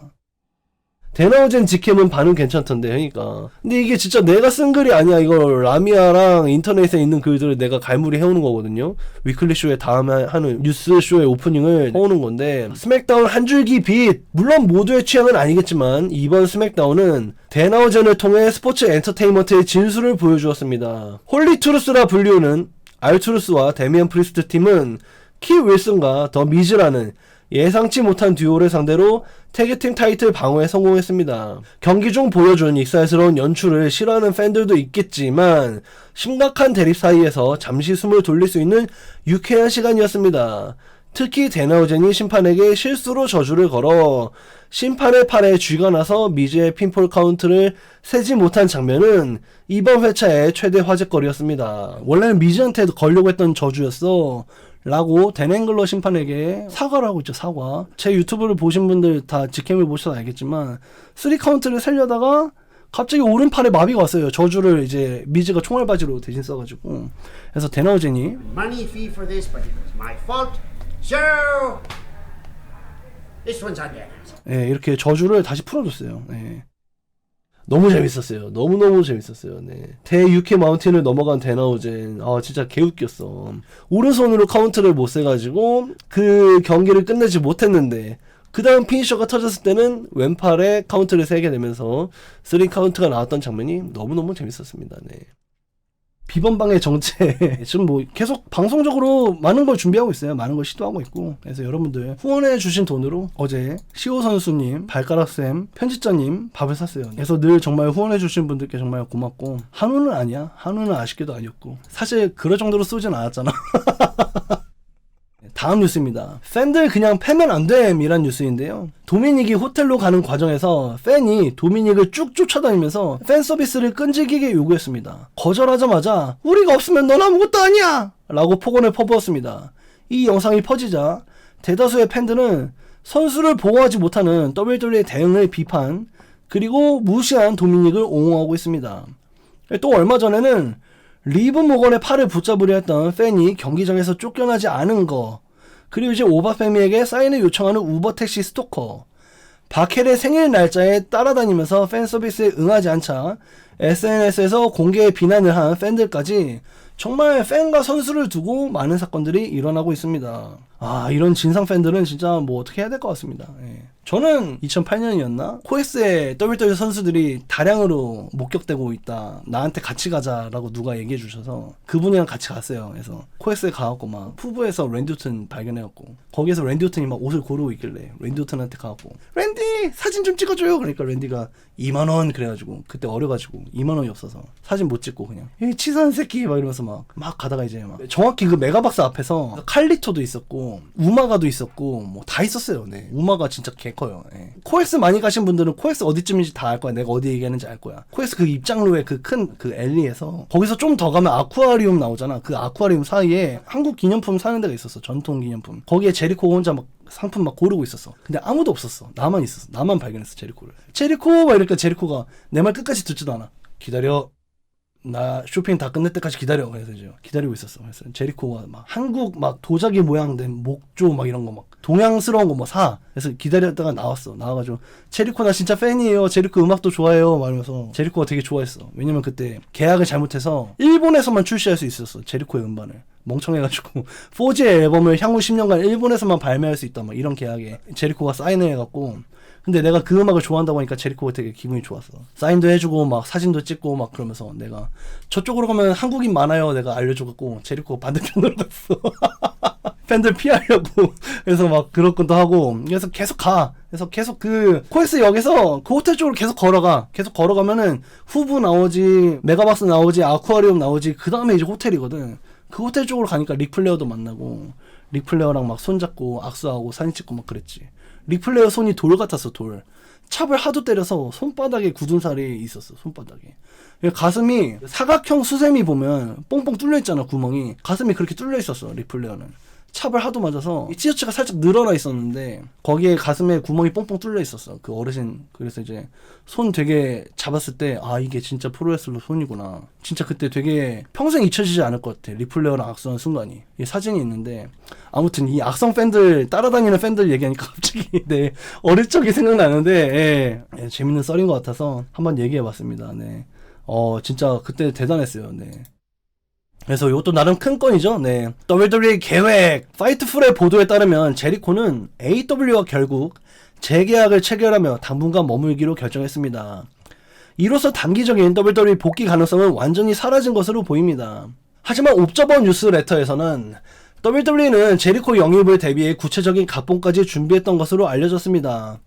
데나우젠 직캠은 반응 괜찮던데 그러니까 근데 이게 진짜 내가 쓴 글이 아니야. 이거 라미아랑 인터넷에 있는 글들을 내가 갈무리 해오는 거거든요. 위클리 쇼에 다음에 하는 뉴스 쇼의 오프닝을 해오는 건데 스맥다운 한 줄기 빛 물론 모두의 취향은 아니겠지만 이번 스맥다운은 데나우젠을 통해 스포츠 엔터테인먼트의 진수를 보여주었습니다. 홀리 투루스라 불리우는 알투루스와 데미안 프리스트 팀은 키 윌슨과 더 미즈라는 예상치 못한 듀오를 상대로 태그팀 타이틀 방어에 성공했습니다. 경기 중 보여준 익살스러운 연출을 싫어하는 팬들도 있겠지만 심각한 대립 사이에서 잠시 숨을 돌릴 수 있는 유쾌한 시간이었습니다. 특히 데나우젠이 심판에게 실수로 저주를 걸어 심판의 팔에 쥐가 나서 미즈의 핀폴 카운트를 세지 못한 장면은 이번 회차의 최대 화제거리였습니다. 원래는 미즈한테 걸려고 했던 저주였어 라고 댄앵글러 심판에게 사과를 하고 있죠. 사과. 제 유튜브를 보신 분들 다 직캠을 보셔서 알겠지만 3카운트를 세려다가 갑자기 오른팔에 마비가 왔어요. 저주를 이제 미즈가 총알바지로 대신 써가지고. 그래서 데나우젠이 money fee for this, but it was my fault. So this one's on you. 예, 이렇게 저주를 다시 풀어줬어요. 예. 너무 재밌었어요. 너무너무 재밌었어요. 네. 대유케 마운틴을 넘어간 데나우젠. 진짜 개웃겼어. 오른손으로 카운트를 못 세가지고 그 경기를 끝내지 못했는데 그 다음 피니셔가 터졌을 때는 왼팔에 카운트를 세게 되면서 3카운트가 나왔던 장면이 너무너무 재밌었습니다. 네. 비번방의 정체 지금 뭐 계속 방송적으로 많은 걸 준비하고 있어요. 많은 걸 시도하고 있고 그래서 여러분들 후원해 주신 돈으로 어제 시호 선수님, 발가락쌤, 편집자님 밥을 샀어요. 그래서 늘 정말 후원해 주신 분들께 정말 고맙고 한우는 아니야. 한우는 아쉽게도 아니었고 사실 그럴 정도로 쏘진 않았잖아. 다음 뉴스입니다. 팬들 그냥 패면 안 됨이란 뉴스인데요. 도미닉이 호텔로 가는 과정에서 팬이 도미닉을 쭉 쫓아다니면서 팬 서비스를 끈질기게 요구했습니다. 거절하자마자 우리가 없으면 넌 아무것도 아니야! 라고 폭언을 퍼부었습니다. 이 영상이 퍼지자 대다수의 팬들은 선수를 보호하지 못하는 WWE의 대응을 비판, 그리고 무시한 도미닉을 옹호하고 있습니다. 또 얼마 전에는 리브 모건의 팔을 붙잡으려 했던 팬이 경기장에서 쫓겨나지 않은 거, 그리고 이제 오바페미에게 사인을 요청하는 우버택시 스토커, 바켈의 생일 날짜에 따라다니면서 팬 서비스에 응하지 않자 SNS에서 공개 비난을 한 팬들까지 정말 팬과 선수를 두고 많은 사건들이 일어나고 있습니다. 아, 이런 진상 팬들은 진짜 뭐 어떻게 해야 될 것 같습니다. 예. 저는 2008년이었나? 코엑스의 WWE 선수들이 다량으로 목격되고 있다. 나한테 같이 가자라고 누가 얘기해 주셔서 그분이랑 같이 갔어요. 그래서 코엑스에 가갖고 막 푸브에서 랜디 오튼 발견해갖고 거기에서 랜디 오튼이 막 옷을 고르고 있길래 랜디 오튼한테 가갖고 랜디 사진 좀 찍어줘요. 그러니까 랜디가 2만원 그래가지고 그때 어려가지고 2만원이 없어서 사진 못 찍고 그냥 이 치사한 새끼 막 이러면서 막 가다가 이제 막 정확히 그 메가박스 앞에서 칼리토도 있었고 우마가도 있었고 뭐 다 있었어요. 네. 우마가 진짜 개 커요. 예. 코엑스 많이 가신 분들은 코엑스 어디쯤인지 다 알 거야. 내가 어디 얘기하는지 알 거야. 코엑스 그 입장로에 그 큰 그 엘리에서 거기서 좀 더 가면 아쿠아리움 나오잖아. 그 아쿠아리움 사이에 한국 기념품 사는 데가 있었어. 전통 기념품. 거기에 제리코가 혼자 막 상품 막 고르고 있었어. 근데 아무도 없었어. 나만 있었어. 나만 발견했어. 제리코를. 제리코 막 이러니까 제리코가 내 말 끝까지 듣지도 않아. 기다려. 나 쇼핑 다 끝낼 때까지 기다려. 그래서 이제 기다리고 있었어. 그래서 제리코가 막 한국 막 도자기 모양된 목조 막 이런 거 막 동양스러운 거 뭐 사. 그래서 기다렸다가 나왔어. 나와가지고 제리코 나 진짜 팬이에요. 제리코 음악도 좋아해요. 말하면서 제리코가 되게 좋아했어. 왜냐면 그때 계약을 잘못해서 일본에서만 출시할 수 있었어. 제리코의 음반을. 멍청해가지고 4G의 앨범을 향후 10년간 일본에서만 발매할 수 있다. 막 이런 계약에 제리코가 사인을 해갖고. 근데 내가 그 음악을 좋아한다고 하니까 제리코가 되게 기분이 좋았어. 사인도 해주고 막 사진도 찍고 막 그러면서 내가 저쪽으로 가면 한국인 많아요. 내가 알려줘갖고 제리코가 반대편으로 갔어. 팬들 피하려고. 그래서 막 그럴 것도 하고. 그래서 계속 가. 그래서 계속 그 코엑스 역에서 그 호텔 쪽으로 계속 걸어가. 계속 걸어가면은 후브 나오지, 메가박스 나오지, 아쿠아리움 나오지. 그 다음에 이제 호텔이거든. 그 호텔 쪽으로 가니까 릭플레어도 만나고 릭플레어랑 막 손잡고 악수하고 사진 찍고 막 그랬지. 릭플레어 손이 돌 같았어. 돌. 찹을 하도 때려서 손바닥에 굳은 살이 있었어. 손바닥에. 가슴이 사각형 수세미 보면 뽕뽕 뚫려 있잖아. 구멍이. 가슴이 그렇게 뚫려 있었어. 릭플레어는. 찹을 하도 맞아서 티셔츠가 살짝 늘어나 있었는데 거기에 가슴에 구멍이 뽕뽕 뚫려 있었어. 그 어르신. 그래서 이제 손 되게 잡았을 때 아 이게 진짜 프로레슬러 손이구나. 진짜 그때 되게 평생 잊혀지지 않을 것 같아. 리플레어랑 악수한 순간이. 이 사진이 있는데 아무튼 이 악성 팬들 따라다니는 팬들 얘기하니까 갑자기 내 어릴 적이 생각나는데 예, 재밌는 썰인 것 같아서 한번 얘기해봤습니다. 네. 진짜 그때 대단했어요. 네. 그래서 이것도 나름 큰 건이죠. 네. WWE 계획. 파이트풀의 보도에 따르면 제리코는 AEW와 결국 재계약을 체결하며 당분간 머물기로 결정했습니다. 이로써 단기적인 WWE 복귀 가능성은 완전히 사라진 것으로 보입니다. 하지만 옵저버 뉴스레터에서는 WWE는 제리코 영입을 대비해 구체적인 각본까지 준비했던 것으로 알려졌습니다.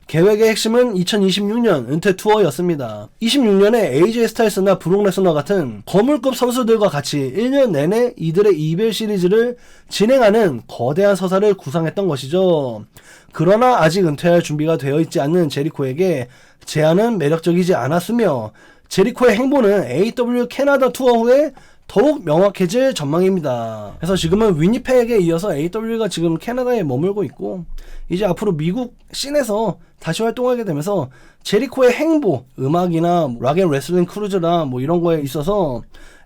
계획의 핵심은 2026년 은퇴 투어였습니다. 26년에 AJ 스타일스나 브록 레스너 같은 거물급 선수들과 같이 1년 내내 이들의 이별 시리즈를 진행하는 거대한 서사를 구상했던 것이죠. 그러나 아직 은퇴할 준비가 되어 있지 않는 제리코에게 제안은 매력적이지 않았으며 제리코의 행보는 AEW 캐나다 투어 후에 더욱 명확해질 전망입니다. 그래서 지금은 위니펙에 이어서 AEW가 지금 캐나다에 머물고 있고 이제 앞으로 미국 씬에서 다시 활동하게 되면서 제리코의 행보, 음악이나 락앤 레슬링 크루즈나 뭐 이런 거에 있어서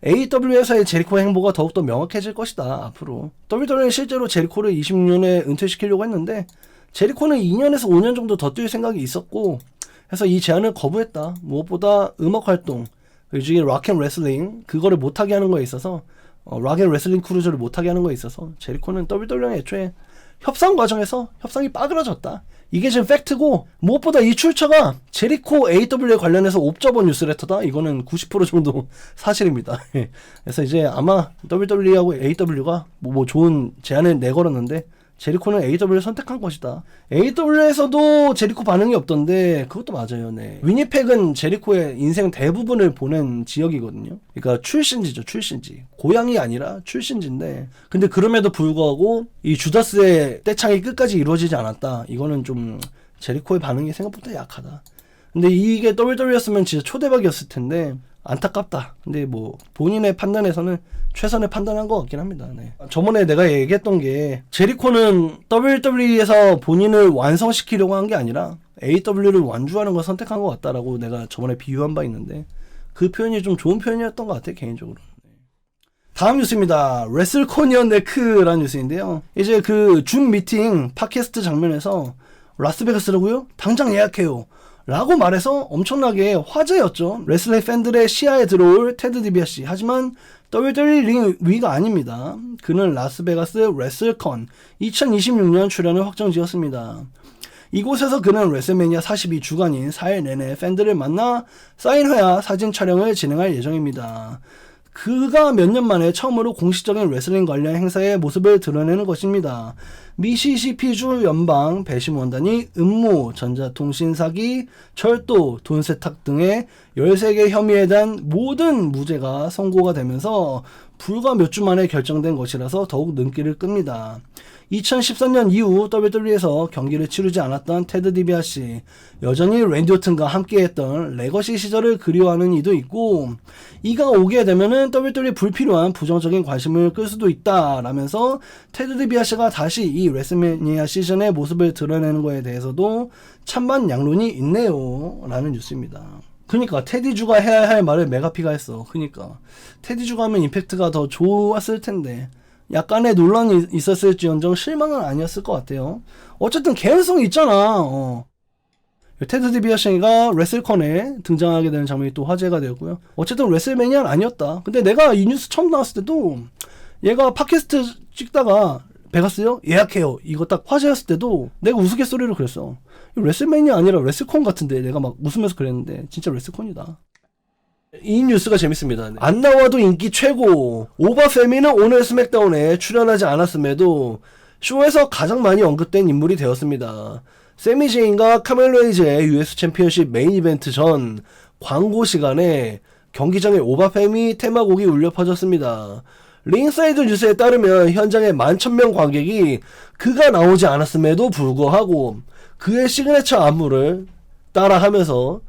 AEW에서의 제리코의 행보가 더욱더 명확해질 것이다. 앞으로 WWE는 실제로 제리코를 26년에 은퇴시키려고 했는데 제리코는 2년에서 5년 정도 더 뛸 생각이 있었고 그래서 이 제안을 거부했다. 무엇보다 음악 활동 그중에 락앤 레슬링 그거를 못하게 하는 거에 있어서 락앤 레슬링 크루즈를 못하게 하는 거에 있어서 제리코는 WWE랑 애초에 협상 과정에서 협상이 빠그러졌다. 이게 지금 팩트고 무엇보다 이 출처가 제리코 AW에 관련해서 옵저버 뉴스레터다. 이거는 90% 정도 사실입니다. 그래서 이제 아마 WWE하고 AW가 뭐 좋은 제안을 내걸었는데 제리코는 AW를 선택한 것이다. AW에서도 제리코 반응이 없던데 그것도 맞아요. 네. 위니펙은 제리코의 인생 대부분을 보낸 지역이거든요. 그러니까 출신지죠. 출신지. 고향이 아니라 출신지인데 근데 그럼에도 불구하고 이 주다스의 떼창이 끝까지 이루어지지 않았다. 이거는 좀 제리코의 반응이 생각보다 약하다. 근데 이게 WW였으면 진짜 초대박이었을 텐데 안타깝다. 근데 뭐 본인의 판단에서는 최선의 판단한 것 같긴 합니다. 네. 저번에 내가 얘기했던 게 제리코는 WWE에서 본인을 완성시키려고 한 게 아니라 AW를 완주하는 걸 선택한 것 같다라고 내가 저번에 비유한 바 있는데 그 표현이 좀 좋은 표현이었던 것 같아 개인적으로. 다음 뉴스입니다. 레슬코니언 네크라는 뉴스인데요. 이제 그 줌 미팅 팟캐스트 장면에서 라스베가스라고요? 당장 예약해요. 라고 말해서 엄청나게 화제였죠. 레슬링 팬들의 시야에 들어올 테드 디비아시. 하지만 WWE 링 위가 아닙니다. 그는 라스베가스 레슬컨 2026년 출연을 확정지었습니다. 이곳에서 그는 레슬매니아 42 주간인 4일 내내 팬들을 만나 사인회와 사진 촬영을 진행할 예정입니다. 그가 몇 년 만에 처음으로 공식적인 레슬링 관련 행사의 모습을 드러내는 것입니다. 미시시피주 연방 배심원단이 음모, 전자통신 사기, 철도, 돈 세탁 등의 13개 혐의에 대한 모든 무죄가 선고가 되면서 불과 몇 주 만에 결정된 것이라서 더욱 눈길을 끕니다. 2013년 이후 WWE에서 경기를 치르지 않았던 테드 디비아시, 여전히 랜디 오튼과 함께했던 레거시 시절을 그리워하는 이도 있고 이가 오게 되면은 WWE 불필요한 부정적인 관심을 끌 수도 있다라면서 테드 디비아시가 다시 이 레슬매니아 시즌의 모습을 드러내는 거에 대해서도 찬반 양론이 있네요 라는 뉴스입니다. 그니까 테디주가 해야 할 말을 메가피가 했어. 그니까 테디주가 하면 임팩트가 더 좋았을 텐데 약간의 논란이 있었을지언정 실망은 아니었을 것 같아요. 어쨌든 개연성이 있잖아. 테드 디비아시가 레슬컨에 등장하게 되는 장면이 또 화제가 되었고요. 어쨌든 레슬매니아는 아니었다. 근데 내가 이 뉴스 처음 나왔을 때도 얘가 팟캐스트 찍다가 베가스요? 예약해요. 이거 딱 화제였을 때도 내가 우스갯소리로 그랬어. 레슬매니아 아니라 레슬콘 같은데 내가 막 웃으면서 그랬는데 진짜 레슬콘이다. 이 뉴스가 재밌습니다. 안 나와도 인기 최고. 오바페미는 오늘 스맥다운에 출연하지 않았음에도 쇼에서 가장 많이 언급된 인물이 되었습니다. 세미 제인과 카멜로 헤이즈의 US 챔피언십 메인 이벤트 전 광고 시간에 경기장에 오바페미 테마곡이 울려 퍼졌습니다. 링사이드 뉴스에 따르면 현장의 11,000명 관객이 그가 나오지 않았음에도 불구하고 그의 시그네처 안무를 따라하면서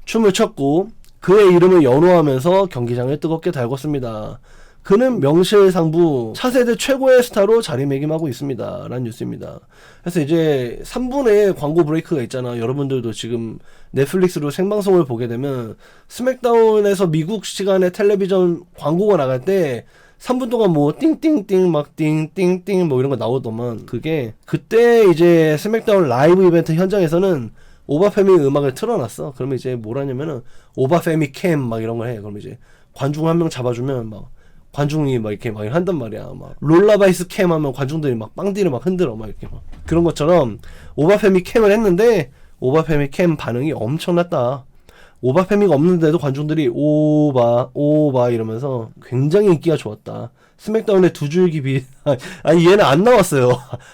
춤을 췄고 그의 이름을 연호하면서 경기장을 뜨겁게 달궜습니다. 그는 명실상부 차세대 최고의 스타로 자리매김하고 있습니다. 라는 뉴스입니다. 그래서 이제 3분의 광고 브레이크가 있잖아. 여러분들도 지금 넷플릭스로 생방송을 보게 되면 스맥다운에서 미국 시간에 텔레비전 광고가 나갈 때 3분 동안 뭐 띵띵띵 막 띵띵띵 뭐 이런 거 나오더만 그게 그때 이제 스맥다운 라이브 이벤트 현장에서는 오바페미 음악을 틀어놨어. 그러면 이제 뭘 하냐면은 오바페미 캠 막 이런 걸 해. 그러면 이제 관중 한 명 잡아주면 막 관중이 막 이렇게 막 한단 말이야. 막 롤라바이스 캠 하면 관중들이 막 빵디를 막 흔들어 막 이렇게 막 그런 것처럼 오바페미 캠을 했는데 오바페미 캠 반응이 엄청났다. 오바페미가 없는데도 관중들이 오바 이러면서 굉장히 인기가 좋았다. 스맥다운의 두 줄기 빛. 아니 얘는 안 나왔어요.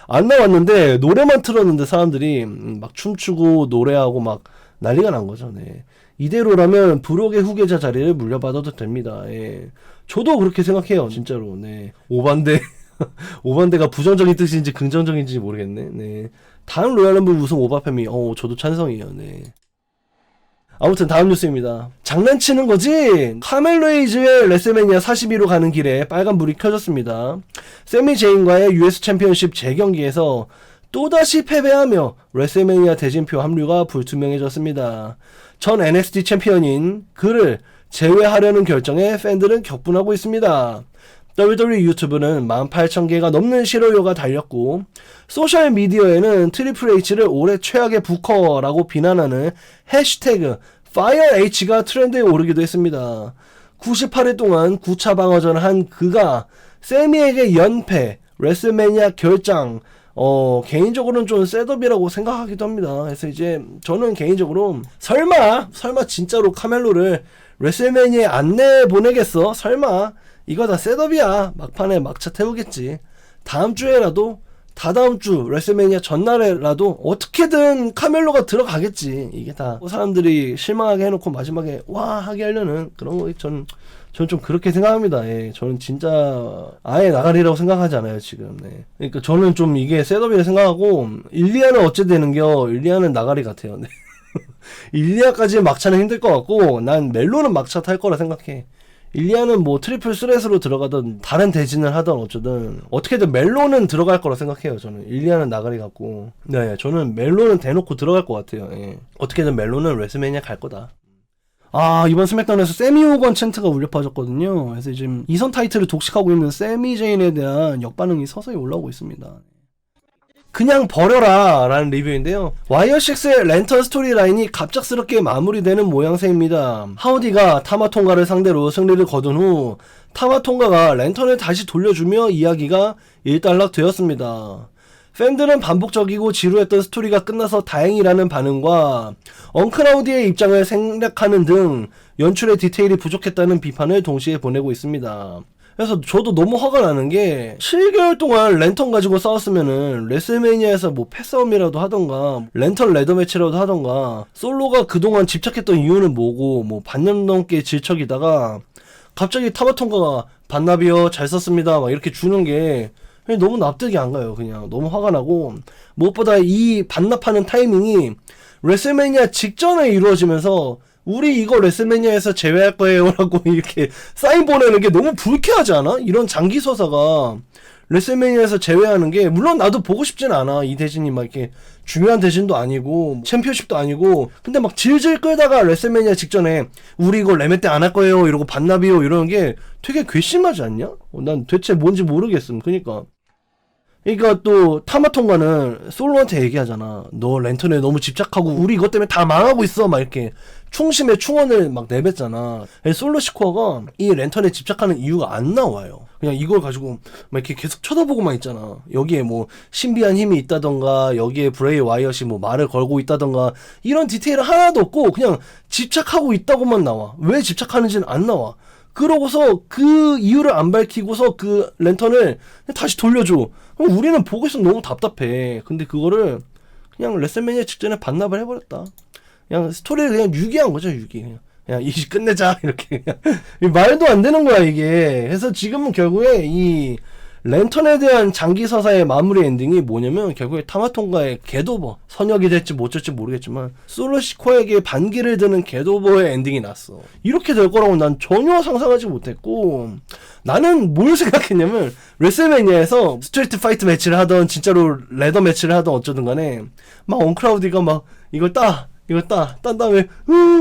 안 나왔는데 노래만 틀었는데 사람들이 막 춤추고 노래하고 막 난리가 난 거죠. 네. 이대로라면 브록의 후계자 자리를 물려받아도 됩니다. 예. 저도 그렇게 생각해요. 진짜로. 네. 오반데 오반데가 부정적인 뜻인지 긍정적인지 모르겠네. 네. 다음 로얄럼블 우승 오바페미. 저도 찬성이에요. 네. 아무튼 다음 뉴스입니다. 장난치는 거지? 카멜로 헤이즈의 레슬매니아 42로 가는 길에 빨간불이 켜졌습니다. 세미 제인과의 US 챔피언십 재경기에서 또다시 패배하며 레슬매니아 대진표 합류가 불투명해졌습니다. 전 NXT 챔피언인 그를 제외하려는 결정에 팬들은 격분하고 있습니다. WWE 유튜브는 18,000개가 넘는 실효료가 달렸고 소셜미디어에는 트리플 H를 올해 최악의 부커라고 비난하는 해시태그 FireH가 트렌드에 오르기도 했습니다. 98일 동안 9차 방어전을 한 그가 세미에게 연패, 레슬매니아 결장, 개인적으로는 좀 셋업이라고 생각하기도 합니다. 그래서 이제 저는 개인적으로 설마 진짜로 카멜로를 레슬매니아에 안 내보내겠어? 설마 이거 다 셋업이야. 막판에 막차 태우겠지. 다음 주에라도 다다음 주 레슬매니아 전날에라도 어떻게든 카멜로가 들어가겠지. 이게 다 사람들이 실망하게 해놓고 마지막에 와 하게 하려는 그런 거 저는 좀 그렇게 생각합니다. 예, 저는 진짜 아예 나가리라고 생각하지 않아요 지금. 네. 그러니까 저는 좀 이게 셋업이라 생각하고 일리아는 어째 되는겨. 일리아는 나가리 같아요. 네. 일리아까지 막차는 힘들 것 같고 난 멜로는 막차 탈 거라 생각해. 일리아는 뭐 트리플 스렛으로 들어가던 다른 대진을 하던 어쩌든 어떻게든 멜로는 들어갈 거라 생각해요. 저는 일리아는 나가리 같고 네 저는 멜로는 대놓고 들어갈 것 같아요. 예. 어떻게든 멜로는 레슬매니아 갈 거다. 아 이번 스맥다운에서 세미 오건 챈트가 울려 퍼졌거든요. 그래서 지금 2선 타이틀을 독식하고 있는 세미 제인에 대한 역반응이 서서히 올라오고 있습니다. 그냥 버려라 라는 리뷰인데요. 와이어6의 랜턴 스토리라인이 갑작스럽게 마무리되는 모양새입니다. 하우디가 타마통가를 상대로 승리를 거둔 후 타마통가가 랜턴을 다시 돌려주며 이야기가 일단락 되었습니다. 팬들은 반복적이고 지루했던 스토리가 끝나서 다행이라는 반응과 엉클 하우디의 입장을 생략하는 등 연출의 디테일이 부족했다는 비판을 동시에 보내고 있습니다. 그래서 저도 너무 화가 나는 게 7개월 동안 랜턴 가지고 싸웠으면은 레슬매니아에서 뭐 패싸움이라도 하던가 랜턴 레더 매치라도 하던가 솔로가 그동안 집착했던 이유는 뭐고 뭐 반년 넘게 질척이다가 갑자기 타마통가가 반납이요 잘 썼습니다 막 이렇게 주는 게 너무 납득이 안 가요. 그냥 너무 화가 나고 무엇보다 이 반납하는 타이밍이 레슬매니아 직전에 이루어지면서 우리 이거 레슬매니아에서 제외할 거예요 라고 이렇게 사인 보내는 게 너무 불쾌하지 않아? 이런 장기 서사가 레슬매니아에서 제외하는 게 물론 나도 보고 싶진 않아. 이 대진이 막 이렇게 중요한 대진도 아니고 챔피언십도 아니고 근데 막 질질 끌다가 레슬매니아 직전에 우리 이거 레메 때 안 할 거예요 이러고 반납이요 이러는 게 되게 괘씸하지 않냐? 난 대체 뭔지 모르겠음. 그러니까 또 타마통가는 솔로한테 얘기하잖아. 너 랜턴에 너무 집착하고 우리 이것 때문에 다 망하고 있어 막 이렇게 충심의 충언을 막 내뱉잖아. 솔로 시코어가 이 랜턴에 집착하는 이유가 안 나와요. 그냥 이걸 가지고 막 이렇게 계속 쳐다보고만 있잖아. 여기에 뭐 신비한 힘이 있다던가 여기에 브레이 와이엇이 뭐 말을 걸고 있다던가 이런 디테일은 하나도 없고 그냥 집착하고 있다고만 나와. 왜 집착하는지는 안 나와. 그러고서 그 이유를 안 밝히고서 그 랜턴을 다시 돌려줘. 그럼 우리는 보고 있으면 너무 답답해. 근데 그거를 그냥 레슬매니아 직전에 반납을 해버렸다. 그냥 스토리를 그냥 유기한 거죠, 유기. 그냥 이제 끝내자 이렇게. 말도 안 되는 거야 이게. 그래서 지금은 결국에 이 랜턴에 대한 장기 서사의 마무리 엔딩이 뭐냐면 결국에 타마통가의 겟오버, 선역이 될지 못 될지 모르겠지만 솔로 시코에게 반기를 드는 겟오버의 엔딩이 났어. 이렇게 될 거라고 난 전혀 상상하지 못했고 나는 뭘 생각했냐면 레슬매니아에서 스트리트 파이트 매치를 하던 진짜로 레더 매치를 하던 어쩌든 간에 막 언크라우디가 막 이걸 딴 다음에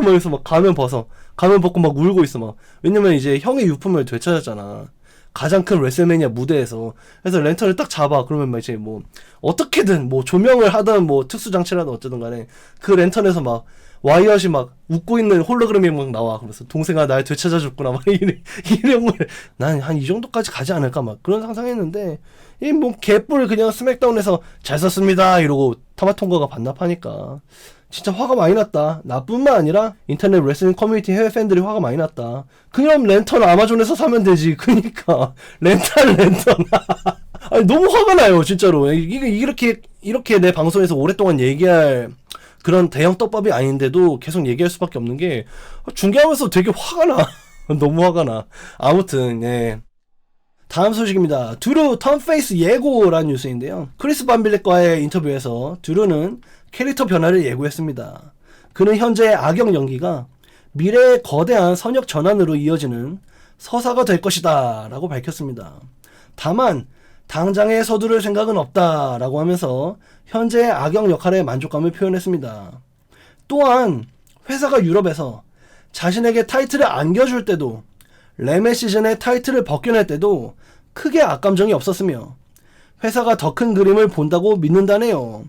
막 해서 막 가면 벗고 막 울고 있어 막. 왜냐면 이제 형의 유품을 되찾았잖아. 가장 큰 레슬매니아 무대에서. 그래서 랜턴을 딱 잡아. 그러면 막 이제 뭐 어떻게든 뭐 조명을 하든 뭐 특수 장치를 하든 어쩌든 간에 그 랜턴에서 막 와이엇이 막 웃고 있는 홀로그램이 막 나와. 그래서 동생아 날 되찾아줬구나 막 이런 걸 난 한 이 정도까지 가지 않을까 막 그런 상상했는데 이 뭐 개뿔 그냥 스맥다운에서 잘 썼습니다 이러고 타마통가가 반납하니까 진짜 화가 많이 났다. 나뿐만 아니라 인터넷 레슬링 커뮤니티 해외 팬들이 화가 많이 났다. 그럼 랜턴 아마존에서 사면 되지. 그니까 랜턴 아니 너무 화가 나요 진짜로. 이렇게 내 방송에서 오랫동안 얘기할 그런 대형 떡밥이 아닌데도 계속 얘기할 수밖에 없는 게 중계하면서 되게 화가 나. 너무 화가 나. 아무튼 예. 다음 소식입니다. 드루 턴페이스 예고라는 뉴스인데요. 크리스 반빌렛과의 인터뷰에서 드루는 캐릭터 변화를 예고했습니다. 그는 현재의 악역 연기가 미래의 거대한 선역 전환으로 이어지는 서사가 될 것이다 라고 밝혔습니다. 다만 당장에 서두를 생각은 없다 라고 하면서 현재의 악역 역할에 만족감을 표현했습니다. 또한 회사가 유럽에서 자신에게 타이틀을 안겨줄 때도 레메 시즌에 타이틀을 벗겨낼 때도 크게 악감정이 없었으며 회사가 더 큰 그림을 본다고 믿는다네요.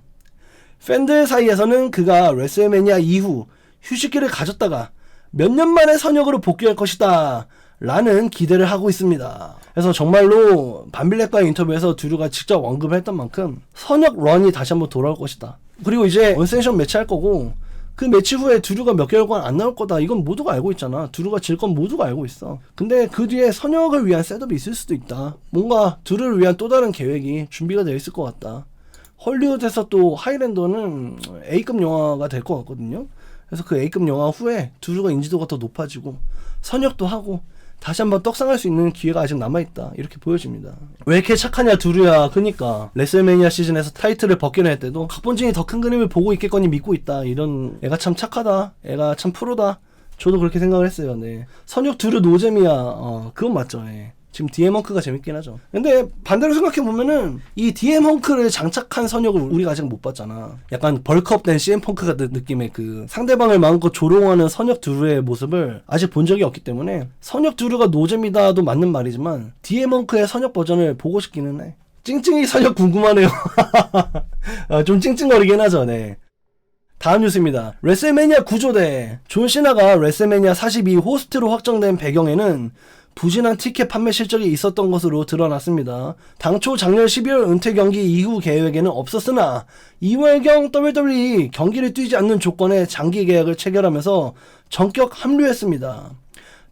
팬들 사이에서는 그가 레슬매니아 이후 휴식기를 가졌다가 몇 년 만에 선역으로 복귀할 것이다 라는 기대를 하고 있습니다. 그래서 정말로 반빌렛과의 인터뷰에서 드루가 직접 언급을 했던 만큼 선역 런이 다시 한번 돌아올 것이다. 그리고 이제 원센션 매치 할 거고 그 매치 후에 드류가 몇 개월간 안 나올 거다. 이건 모두가 알고 있잖아. 드류가 질 건 모두가 알고 있어. 근데 그 뒤에 선역을 위한 셋업이 있을 수도 있다. 뭔가 드류를 위한 또 다른 계획이 준비가 되어 있을 것 같다. 헐리우드에서 또 하이랜더는 A급 영화가 될 것 같거든요. 그래서 그 A급 영화 후에 드류가 인지도가 더 높아지고 선역도 하고 다시 한번 떡상할 수 있는 기회가 아직 남아있다. 이렇게 보여집니다. 왜 이렇게 착하냐 드류야. 그니까 레슬매니아 시즌에서 타이틀을 벗기려 할 때도 각본진이 더 큰 그림을 보고 있겠거니 믿고 있다. 이런 애가 참 착하다. 애가 참 프로다. 저도 그렇게 생각을 했어요. 네. 선역 드류 노잼이야. 그건 맞죠. 네. 지금 DM 헝크가 재밌긴 하죠. 근데 반대로 생각해보면은 이 DM 헝크를 장착한 선역을 우리가 아직 못 봤잖아. 약간 벌크업된 CM 펑크 같은 느낌의 그 상대방을 마음껏 조롱하는 선역 드루의 모습을 아직 본 적이 없기 때문에 선역 드루가 노잼이다도 맞는 말이지만 DM 헝크의 선역 버전을 보고 싶기는 해. 찡찡이 선역 궁금하네요. 좀 찡찡거리긴 하죠. 네. 다음 뉴스입니다. 레슬매니아 구조대. 존 시나가 레슬매니아 42 호스트로 확정된 배경에는 부진한 티켓 판매 실적이 있었던 것으로 드러났습니다. 당초 작년 12월 은퇴 경기 이후 계획에는 없었으나 2월경 WWE 경기를 뛰지 않는 조건에 장기 계약을 체결하면서 전격 합류했습니다.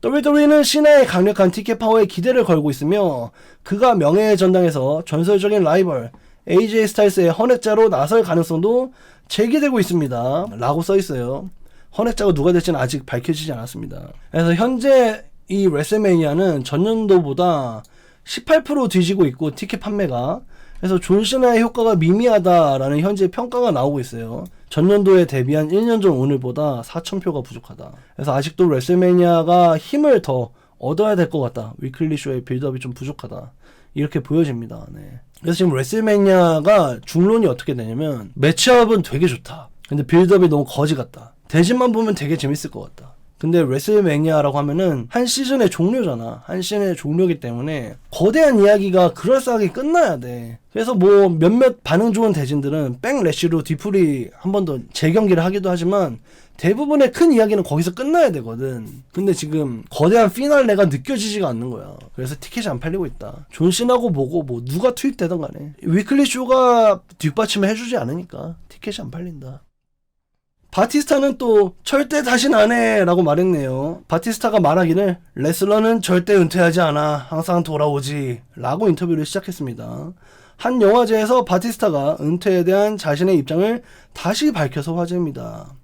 WWE는 시나의 강력한 티켓 파워에 기대를 걸고 있으며 그가 명예의 전당에서 전설적인 라이벌 AJ 스타일스의 헌액자로 나설 가능성도 제기되고 있습니다. 라고 써있어요. 헌액자가 누가 될지는 아직 밝혀지지 않았습니다. 그래서 현재 이 레슬매니아는 전년도보다 18% 뒤지고 있고 티켓 판매가. 그래서 존 시나의 효과가 미미하다라는 현재 평가가 나오고 있어요. 전년도에 대비한 1년 전 오늘보다 4,000표가 부족하다. 그래서 아직도 레슬매니아가 힘을 더 얻어야 될 것 같다. 위클리 쇼의 빌드업이 좀 부족하다. 이렇게 보여집니다. 네. 그래서 지금 레슬매니아가 중론이 어떻게 되냐면 매치업은 되게 좋다. 근데 빌드업이 너무 거지 같다. 대진만 보면 되게 재밌을 것 같다. 근데 레슬매니아라고 하면은 한 시즌의 종료잖아. 한 시즌의 종료이기 때문에 거대한 이야기가 그럴싸하게 끝나야 돼. 그래서 뭐 몇몇 반응 좋은 대진들은 백래쉬로 뒤풀이 한 번 더 재경기를 하기도 하지만 대부분의 큰 이야기는 거기서 끝나야 되거든. 근데 지금 거대한 피날레가 느껴지지가 않는 거야. 그래서 티켓이 안 팔리고 있다. 존 시나고 뭐고 뭐 누가 투입되던 간에 위클리 쇼가 뒷받침을 해주지 않으니까 티켓이 안 팔린다. 바티스타는 또 절대 다신 안 해 라고 말했네요. 바티스타가 말하기를 레슬러는 절대 은퇴하지 않아 항상 돌아오지 라고 인터뷰를 시작했습니다. 한 영화제에서 바티스타가 은퇴에 대한 자신의 입장을 다시 밝혀서 화제입니다.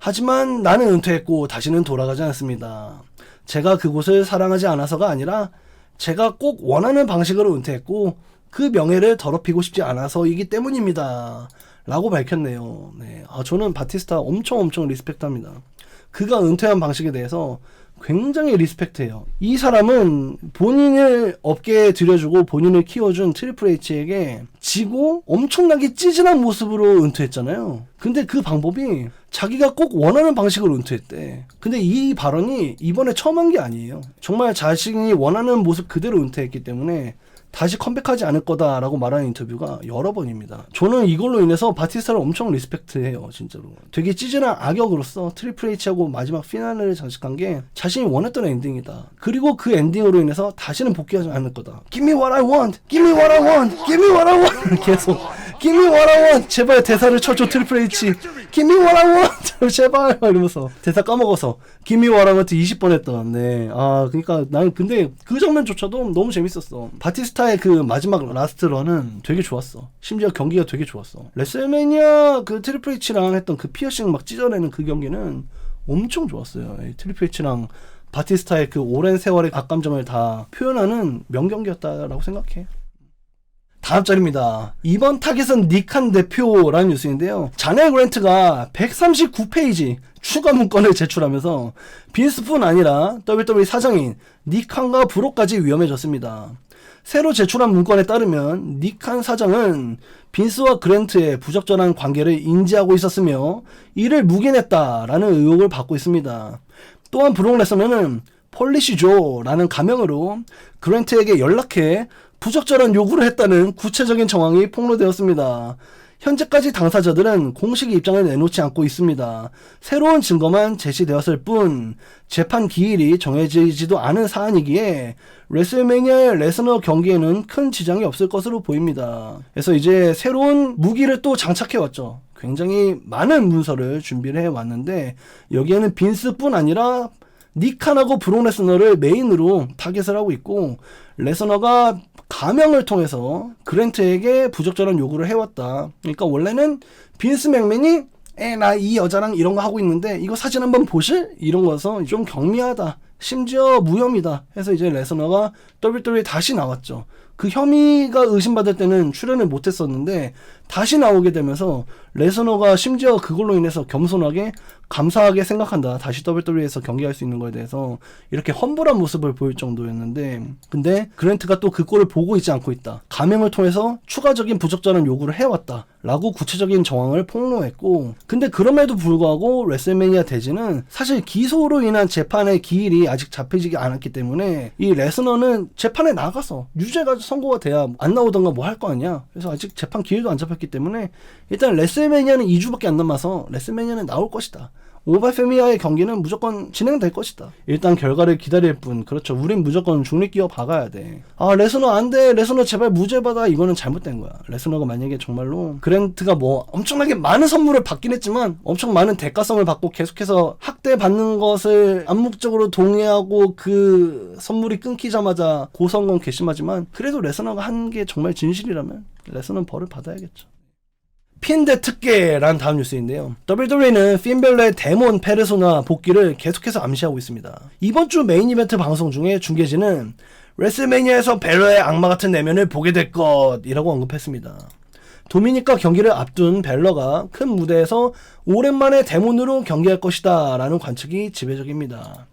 하지만 나는 은퇴했고 다시는 돌아가지 않습니다. 제가 그곳을 사랑하지 않아서가 아니라 제가 꼭 원하는 방식으로 은퇴했고 그 명예를 더럽히고 싶지 않아서이기 때문입니다. 라고 밝혔네요. 네. 저는 바티스타 엄청 리스펙트합니다. 그가 은퇴한 방식에 대해서 굉장히 리스펙트해요. 이 사람은 본인을 업계에 들여주고 본인을 키워준 트리플 H에게 지고 엄청나게 찌질한 모습으로 은퇴했잖아요. 근데 그 방법이 자기가 꼭 원하는 방식으로 은퇴했대. 근데 이 발언이 이번에 처음 한 게 아니에요. 정말 자신이 원하는 모습 그대로 은퇴했기 때문에 다시 컴백하지 않을 거다라고 말하는 인터뷰가 여러 번입니다. 저는 이걸로 인해서 바티스타를 엄청 리스펙트해요. 진짜로. 되게 찌질한 악역으로서 트리플 H하고 마지막 피날레를 장식한 게 자신이 원했던 엔딩이다. 그리고 그 엔딩으로 인해서 다시는 복귀하지 않을 거다. Give me what I want! Give me what I want! Give me what I want! 계속 Give me what I want! 제발 대사를 쳐줘 트리플 H! Give me what I want! 제발! 이러면서 대사 까먹어서 Give me what I want 20번 했던. 네. 그러니까 나는 근데 그 장면조차도 너무 재밌었어. 바티스타의 그 마지막 라스트 런은 되게 좋았어. 심지어 경기가 되게 좋았어. 레슬매니아 그 트리플 H랑 했던 그 피어싱 막 찢어내는 그 경기는 엄청 좋았어요. 트리플 H랑 바티스타의 그 오랜 세월의 악감정을 다 표현하는 명경기였다라고 생각해. 다음 자리입니다. 이번 타겟은 닉한 대표라는 뉴스인데요. 자넬 그랜트가 139페이지 추가 문건을 제출하면서 빈스뿐 아니라 WWE 사장인 닉한과 브로까지 위험해졌습니다. 새로 제출한 문건에 따르면 닉한 사장은 빈스와 그랜트의 부적절한 관계를 인지하고 있었으며 이를 묵인했다라는 의혹을 받고 있습니다. 또한 브록 레서너는 폴리시조라는 가명으로 그랜트에게 연락해 부적절한 요구를 했다는 구체적인 정황이 폭로되었습니다. 현재까지 당사자들은 공식 입장을 내놓지 않고 있습니다. 새로운 증거만 제시되었을 뿐 재판 기일이 정해지지도 않은 사안이기에 레슬매니아의 레스너 경기에는 큰 지장이 없을 것으로 보입니다. 그래서 이제 새로운 무기를 또 장착해왔죠. 굉장히 많은 문서를 준비를 해왔는데 여기에는 빈스뿐 아니라 니칸하고 브록 레스너를 메인으로 타겟을 하고 있고 레스너가 가명을 통해서 그랜트에게 부적절한 요구를 해왔다. 그러니까 원래는 빈스 맥맨이 나 이 여자랑 이런 거 하고 있는데 이거 사진 한번 보실? 이런 거서 좀 경미하다. 심지어 무혐의다. 해서 이제 레스너가 WWE에 다시 나왔죠. 그 혐의가 의심받을 때는 출연을 못했었는데 다시 나오게 되면서 레스너가 심지어 그걸로 인해서 겸손하게 감사하게 생각한다. 다시 WWE에서 경기할 수 있는 거에 대해서 이렇게 험불한 모습을 보일 정도였는데 근데 그랜트가 또 그 꼴을 보고 있지 않고 있다. 가명을 통해서 추가적인 부적절한 요구를 해왔다. 라고 구체적인 정황을 폭로했고 근데 그럼에도 불구하고 레슬매니아 대지는 사실 기소로 인한 재판의 기일이 아직 잡히지 않았기 때문에 이 레스너는 재판에 나가서 유죄가 선고가 돼야 안 나오던가 뭐 할 거 아니야. 그래서 아직 재판 기일도 안 잡혔기 때문에 일단 레슬매니아는 2주밖에 안 남아서 레슬매니아는 나올 것이다. 오바페미아의 경기는 무조건 진행될 것이다. 일단 결과를 기다릴 뿐. 그렇죠. 우린 무조건 중립기어 박아야 돼. 아 레스너 안 돼. 레스너 제발 무죄 받아. 이거는 잘못된 거야. 레스너가 만약에 정말로 그랜트가 뭐 엄청나게 많은 선물을 받긴 했지만 엄청 많은 대가성을 받고 계속해서 학대받는 것을 암묵적으로 동의하고 그 선물이 끊기자마자 고성건 괘씸하지만 그래도 레스너가 한 게 정말 진실이라면 레스너는 벌을 받아야겠죠. 핀대 특계란 다음 뉴스인데요. WWE는 핀벨러의 데몬 페르소나 복귀를 계속해서 암시하고 있습니다. 이번 주 메인 이벤트 방송 중에 중계진은 레슬매니아에서 벨러의 악마 같은 내면을 보게 될 것이라고 언급했습니다. 도미닉과 경기를 앞둔 벨러가 큰 무대에서 오랜만에 데몬으로 경기할 것이다 라는 관측이 지배적입니다.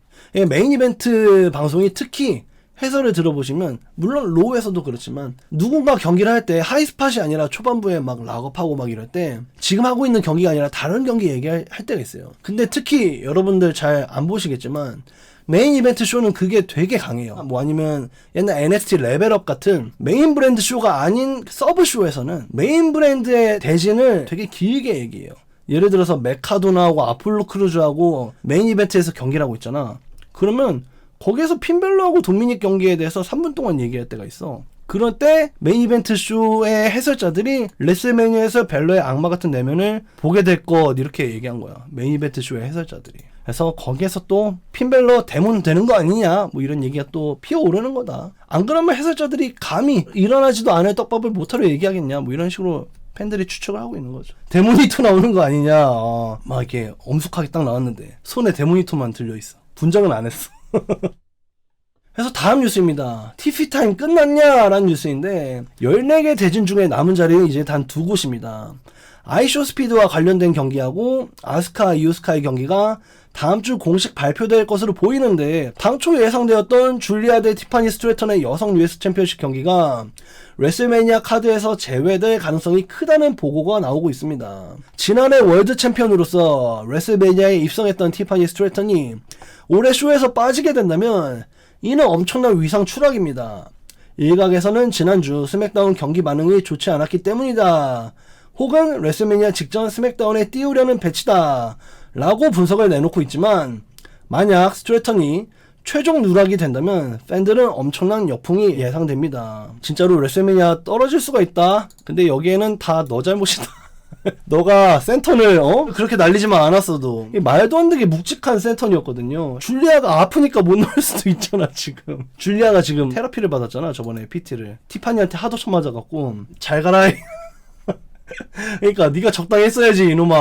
메인 이벤트 방송이 특히 해설을 들어보시면 물론 로우에서도 그렇지만 누군가 경기를 할 때 하이스팟이 아니라 초반부에 막 락업하고 막 이럴 때 지금 하고 있는 경기가 아니라 다른 경기 얘기할 때가 있어요. 근데 특히 여러분들 잘 안 보시겠지만 메인 이벤트 쇼는 그게 되게 강해요. 뭐 아니면 옛날 NXT 레벨업 같은 메인 브랜드 쇼가 아닌 서브 쇼에서는 메인 브랜드의 대진을 되게 길게 얘기해요. 예를 들어서 메카도나하고 아폴로 크루즈하고 메인 이벤트에서 경기를 하고 있잖아. 그러면 거기에서 핀벨러하고 도미닉 경기에 대해서 3분 동안 얘기할 때가 있어. 그럴 때 메인 이벤트 쇼의 해설자들이 레슬매니아에서 벨러의 악마 같은 내면을 보게 될 것 이렇게 얘기한 거야. 메인 이벤트 쇼의 해설자들이. 그래서 거기에서 또 핀벨러 데몬 되는 거 아니냐 뭐 이런 얘기가 또 피어오르는 거다. 안 그러면 해설자들이 감히 일어나지도 않을 떡밥을 못하러 얘기하겠냐 뭐 이런 식으로 팬들이 추측을 하고 있는 거죠. 데모니토 나오는 거 아니냐. 막 이렇게 엄숙하게 딱 나왔는데 손에 데모니토만 들려있어. 분장은 안 했어. 그래서 다음 뉴스입니다. 티피타임 끝났냐? 라는 뉴스인데 14개 대진 중에 남은 자리는 이제 단 2곳입니다. 아이쇼 스피드와 관련된 경기하고 아스카 이오스카의 경기가 다음 주 공식 발표될 것으로 보이는데 당초 예상되었던 줄리아 대 티파니 스트래턴의 여성 US 챔피언십 경기가 레슬매니아 카드에서 제외될 가능성이 크다는 보고가 나오고 있습니다. 지난해 월드 챔피언으로서 레슬매니아에 입성했던 티파니 스트래턴이 올해 쇼에서 빠지게 된다면 이는 엄청난 위상 추락입니다. 일각에서는 지난주 스맥다운 경기 반응이 좋지 않았기 때문이다. 혹은 레슬매니아 직전 스맥다운에 띄우려는 배치다. 라고 분석을 내놓고 있지만 만약 스트래턴이 최종 누락이 된다면 팬들은 엄청난 역풍이 예상됩니다. 진짜로 레슬매니아 떨어질 수가 있다. 근데 여기에는 다 너 잘못이다. 너가 센턴을 그렇게 날리지만 않았어도 말도 안 되게 묵직한 센턴이었거든요. 줄리아가 아프니까 못 넣을 수도 있잖아. 지금 줄리아가 지금 테라피를 받았잖아. 저번에 PT를 티파니한테 하도 쳐맞아갖고 잘 가라. 그러니까 네가 적당히 했어야지 이놈아.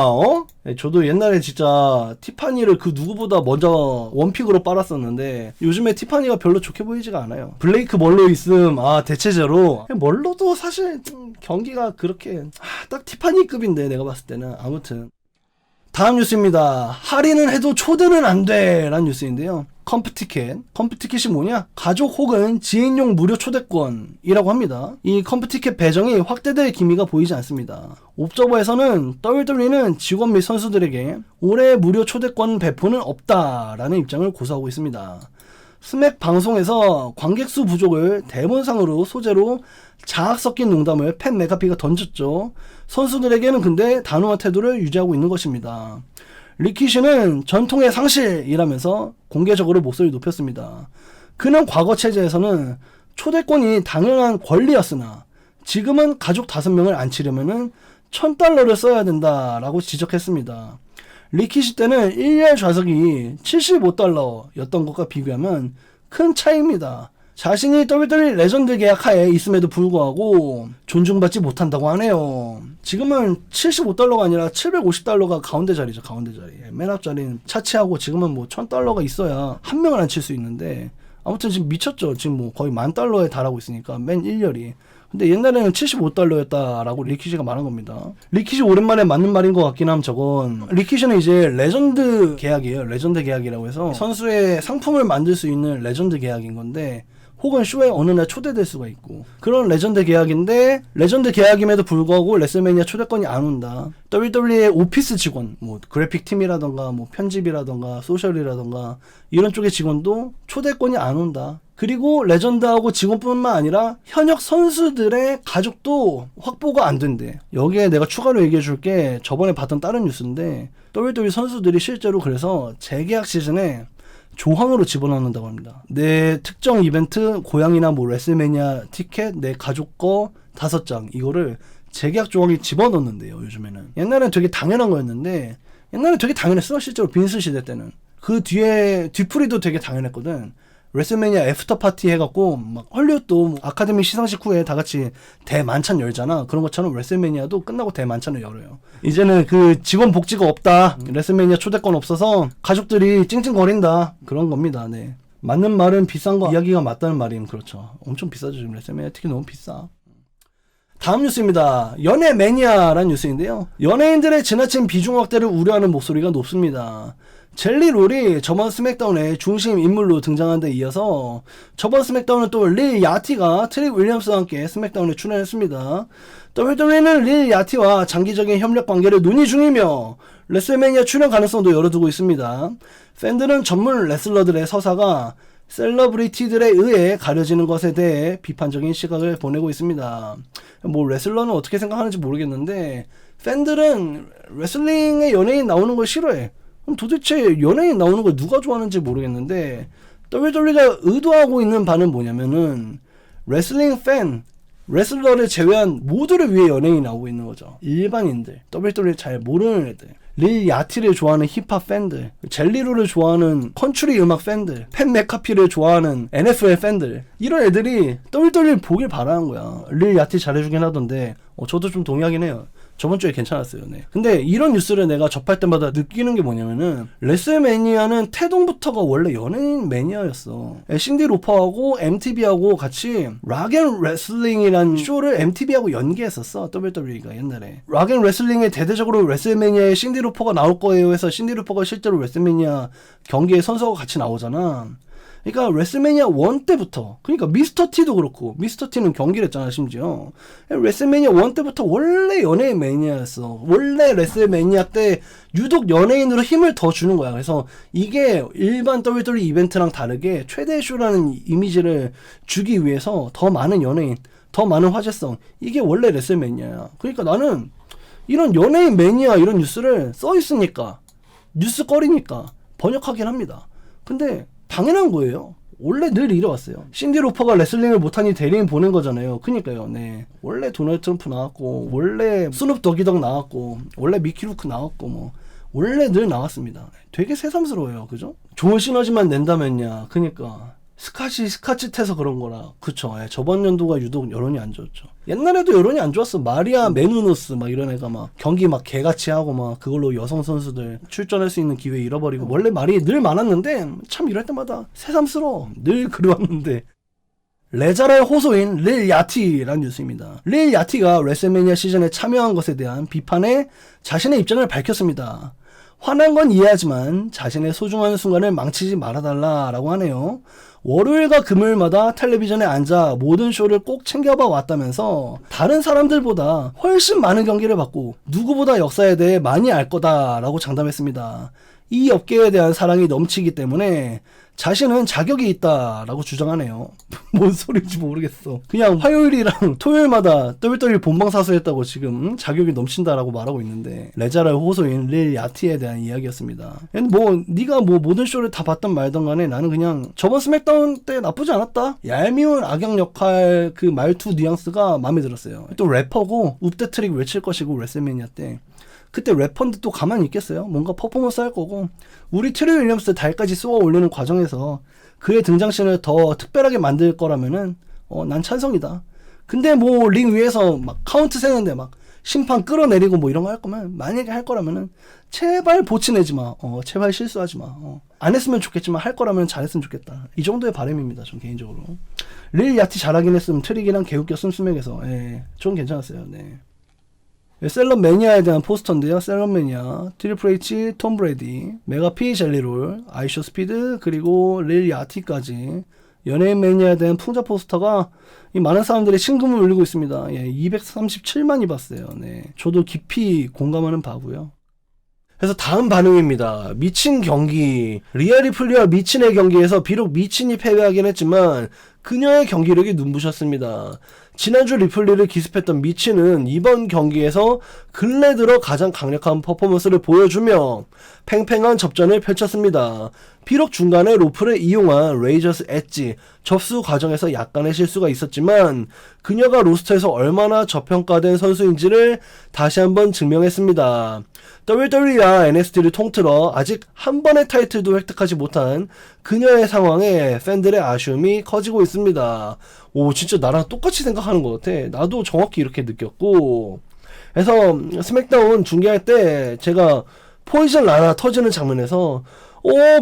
저도 옛날에 진짜 티파니를 그 누구보다 먼저 원픽으로 빨았었는데 요즘에 티파니가 별로 좋게 보이지가 않아요. 블레이크 멀로 있음 대체제로 멀로도 사실 경기가 그렇게 딱 티파니급인데 내가 봤을 때는. 아무튼 다음 뉴스입니다. 할인은 해도 초대는 안 돼 라는 뉴스인데요. 컴프티켓이 뭐냐? 가족 혹은 지인용 무료 초대권이라고 합니다. 이 컴프티켓 배정이 확대될 기미가 보이지 않습니다. 옵저버에서는 WWE는 직원 및 선수들에게 올해 무료 초대권 배포는 없다라는 입장을 고수하고 있습니다. 스맥 방송에서 관객 수 부족을 대본상으로 소재로 자학 섞인 농담을 팻 맥카피가 던졌죠. 선수들에게는 근데 단호한 태도를 유지하고 있는 것입니다. 리키시는 전통의 상실이라면서 공개적으로 목소리를 높였습니다. 그는 과거 체제에서는 초대권이 당연한 권리였으나 지금은 가족 5명을 앉히려면은 $1,000를 써야 된다라고 지적했습니다. 리키시 때는 1년 좌석이 $75였던 것과 비교하면 큰 차이입니다. 자신이 WWE 레전드 계약 하에 있음에도 불구하고 존중받지 못한다고 하네요. 지금은 $75가 아니라 $750가 가운데 자리죠. 가운데 자리. 맨 앞 자리는 차치하고 지금은 뭐 $1,000가 있어야 한 명을 앉힐 수 있는데 아무튼 지금 미쳤죠. 지금 뭐 거의 $10,000에 달하고 있으니까 맨 1열이. 근데 옛날에는 $75였다라고 리키시가 말한 겁니다. 리키시 오랜만에 맞는 말인 것 같긴 함 저건. 리키시는 이제 레전드 계약이에요. 레전드 계약이라고 해서 선수의 상품을 만들 수 있는 레전드 계약인 건데 혹은 쇼에 어느 날 초대될 수가 있고 그런 레전드 계약인데 레전드 계약임에도 불구하고 레슬매니아 초대권이 안 온다. WWE의 오피스 직원, 뭐 그래픽 팀이라던가 뭐 편집이라던가 소셜이라던가 이런 쪽의 직원도 초대권이 안 온다. 그리고 레전드하고 직원뿐만 아니라 현역 선수들의 가족도 확보가 안 된대. 여기에 내가 추가로 얘기해 줄게 저번에 봤던 다른 뉴스인데 WWE 선수들이 실제로 그래서 재계약 시즌에 조항으로 집어넣는다고 합니다. 내 특정 이벤트, 고향이나 뭐 레슬매니아 티켓, 내 가족 거 5장 이거를 재계약 조항에 집어넣는데요. 요즘에는. 옛날엔 되게 당연한 거였는데 옛날엔 되게 당연했어. 실제로 빈스 시대 때는. 그 뒤에 뒤풀이도 되게 당연했거든. 레슬매니아 애프터 파티 해갖고 막 헐리우드도 아카데미 시상식 후에 다 같이 대만찬 열잖아. 그런 것처럼 레슬매니아도 끝나고 대만찬을 열어요. 이제는 그 직원 복지가 없다. 레슬매니아 초대권 없어서 가족들이 찡찡거린다. 그런 겁니다. 네. 맞는 말은 비싼 거 이야기가 맞다는 말임. 그렇죠. 엄청 비싸죠. 지금 레슬매니아 티켓 너무 비싸. 다음 뉴스입니다. 연애 매니아라는 뉴스인데요. 연예인들의 지나친 비중 확대를 우려하는 목소리가 높습니다. 젤리 롤이 저번 스맥다운의 중심 인물로 등장한 데 이어서 저번 스맥다운은 또 릴 야티가 트릭 윌리엄스와 함께 스맥다운에 출연했습니다. WWE는 릴 야티와 장기적인 협력 관계를 논의 중이며 레슬매니아 출연 가능성도 열어두고 있습니다. 팬들은 전문 레슬러들의 서사가 셀러브리티들에 의해 가려지는 것에 대해 비판적인 시각을 보내고 있습니다. 뭐 레슬러는 어떻게 생각하는지 모르겠는데 팬들은 레슬링에 연예인 나오는 걸 싫어해. 그럼 도대체 연예인 나오는 걸 누가 좋아하는지 모르겠는데 WWE가 의도하고 있는 바는 뭐냐면은 레슬링 팬, 레슬러를 제외한 모두를 위해 연예인이 나오고 있는 거죠. 일반인들, WWE를 잘 모르는 애들, 릴 야티를 좋아하는 힙합 팬들, 젤리로를 좋아하는 컨트리 음악 팬들, 팻 맥카피를 좋아하는 NFL 팬들, 이런 애들이 WWE를 보길 바라는 거야. 릴 야티 잘해주긴 하던데 저도 좀 동의하긴 해요. 저번 주에 괜찮았어요. 네. 근데 이런 뉴스를 내가 접할 때마다 느끼는 게 뭐냐면은 레슬매니아는 태동부터가 원래 연예인 매니아였어. 신디 로퍼하고 MTV하고 같이 락앤레슬링이라는 쇼를 MTV하고 연계했었어. WWE가 옛날에. 락앤레슬링에 대대적으로 레슬매니아에 신디 로퍼가 나올 거예요 해서 신디 로퍼가 실제로 레슬매니아 경기에 선수하고 같이 나오잖아. 그러니까 레슬매니아 1 때부터, 그러니까 미스터 T도 그렇고, 미스터 T는 경기를 했잖아 심지어. 레슬매니아 1 때부터 원래 연예인 매니아였어. 원래 레슬매니아 때 유독 연예인으로 힘을 더 주는 거야. 그래서 이게 일반 WWE 이벤트랑 다르게 최대 쇼라는 이미지를 주기 위해서 더 많은 연예인, 더 많은 화제성, 이게 원래 레슬매니아야. 그러니까 나는 이런 연예인 매니아 이런 뉴스를 써있으니까, 뉴스거리니까 번역하긴 합니다. 근데 당연한 거예요. 원래 늘 이래왔어요. 신디 로퍼가 레슬링을 못하니 대리인 보낸 거잖아요. 그니까요. 네. 원래 도널드 트럼프 나왔고, 원래 스눕 더기덕 나왔고, 원래 미키 루크 나왔고, 뭐 원래 늘 나왔습니다. 되게 새삼스러워요. 그죠? 좋은 시너지만 낸다면야. 그니까 스카치해서 그런 거라. 그쵸. 예, 저번 연도가 유독 여론이 안 좋았죠. 옛날에도 여론이 안 좋았어. 마리아 메누노스 막 이런 애가 막 경기 막 개같이 하고 막 그걸로 여성 선수들 출전할 수 있는 기회 잃어버리고. 원래 말이 늘 많았는데 참 이럴 때마다 새삼스러워. 늘 그래왔는데. 레자라의 호소인 릴 야티라는 뉴스입니다. 릴 야티가 레슬매니아 시즌에 참여한 것에 대한 비판에 자신의 입장을 밝혔습니다. 화난 건 이해하지만 자신의 소중한 순간을 망치지 말아달라라고 하네요. 월요일과 금요일마다 텔레비전에 앉아 모든 쇼를 꼭 챙겨봐 왔다면서 다른 사람들보다 훨씬 많은 경기를 봤고 누구보다 역사에 대해 많이 알 거다라고 장담했습니다. 이 업계에 대한 사랑이 넘치기 때문에 자신은 자격이 있다라고 주장하네요. 뭔 소리인지 모르겠어. 그냥 화요일이랑 토요일마다 WWE 본방사수했다고 지금 자격이 넘친다라고 말하고 있는데, 레자라의 호소인 릴 야티에 대한 이야기였습니다. 뭐 네가 뭐 모든 쇼를 다 봤던 말던 간에 나는 그냥 저번 스맥다운 때 나쁘지 않았다. 얄미운 악역 역할 그 말투 뉘앙스가 마음에 들었어요. 또 래퍼고 웁대 트릭 외칠 것이고 레슬매니아 때 그때 래퍼인데 또 가만히 있겠어요? 뭔가 퍼포먼스 할 거고, 우리 트리 윌리엄스 달까지 쏘아 올리는 과정에서 그의 등장신을 더 특별하게 만들 거라면은 난 찬성이다. 근데 뭐 링 위에서 막 카운트 세는데 막 심판 끌어내리고 뭐 이런 거 할 거면, 만약에 할 거라면은 제발 보치내지 마. 제발 실수하지 마. 안 했으면 좋겠지만 할 거라면 잘했으면 좋겠다. 이 정도의 바람입니다, 전 개인적으로. 릴 야티 잘하긴 했음. 트릭이랑 개웃겨 씀씀맥에서. 예, 좀 괜찮았어요. 네. 셀럽 매니아에 대한 포스터인데요. 셀럽 매니아, 트리플 H, 톰 브레디, 메가 P 젤리롤, 아이쇼 스피드, 그리고 릴 야티까지 연예인 매니아에 대한 풍자 포스터가 이 많은 사람들의 심금을 울리고 있습니다. 예, 237만이 봤어요. 네, 저도 깊이 공감하는 바고요. 그래서 다음 반응입니다. 미친 경기. 리아 리플리와 미친의 경기에서 비록 미친이 패배하긴 했지만 그녀의 경기력이 눈부셨습니다. 지난주 리플리를 기습했던 미친은 이번 경기에서 근래 들어 가장 강력한 퍼포먼스를 보여주며 팽팽한 접전을 펼쳤습니다. 비록 중간에 로프를 이용한 레이저스 엣지 접수 과정에서 약간의 실수가 있었지만 그녀가 로스터에서 얼마나 저평가된 선수인지를 다시 한번 증명했습니다. WWE와 NXT를 통틀어 아직 한 번의 타이틀도 획득하지 못한 그녀의 상황에 팬들의 아쉬움이 커지고 있습니다. 오, 진짜 나랑 똑같이 생각하는 것 같아. 나도 정확히 이렇게 느꼈고. 그래서 스맥다운 중계할 때 제가 포이즌 라나 터지는 장면에서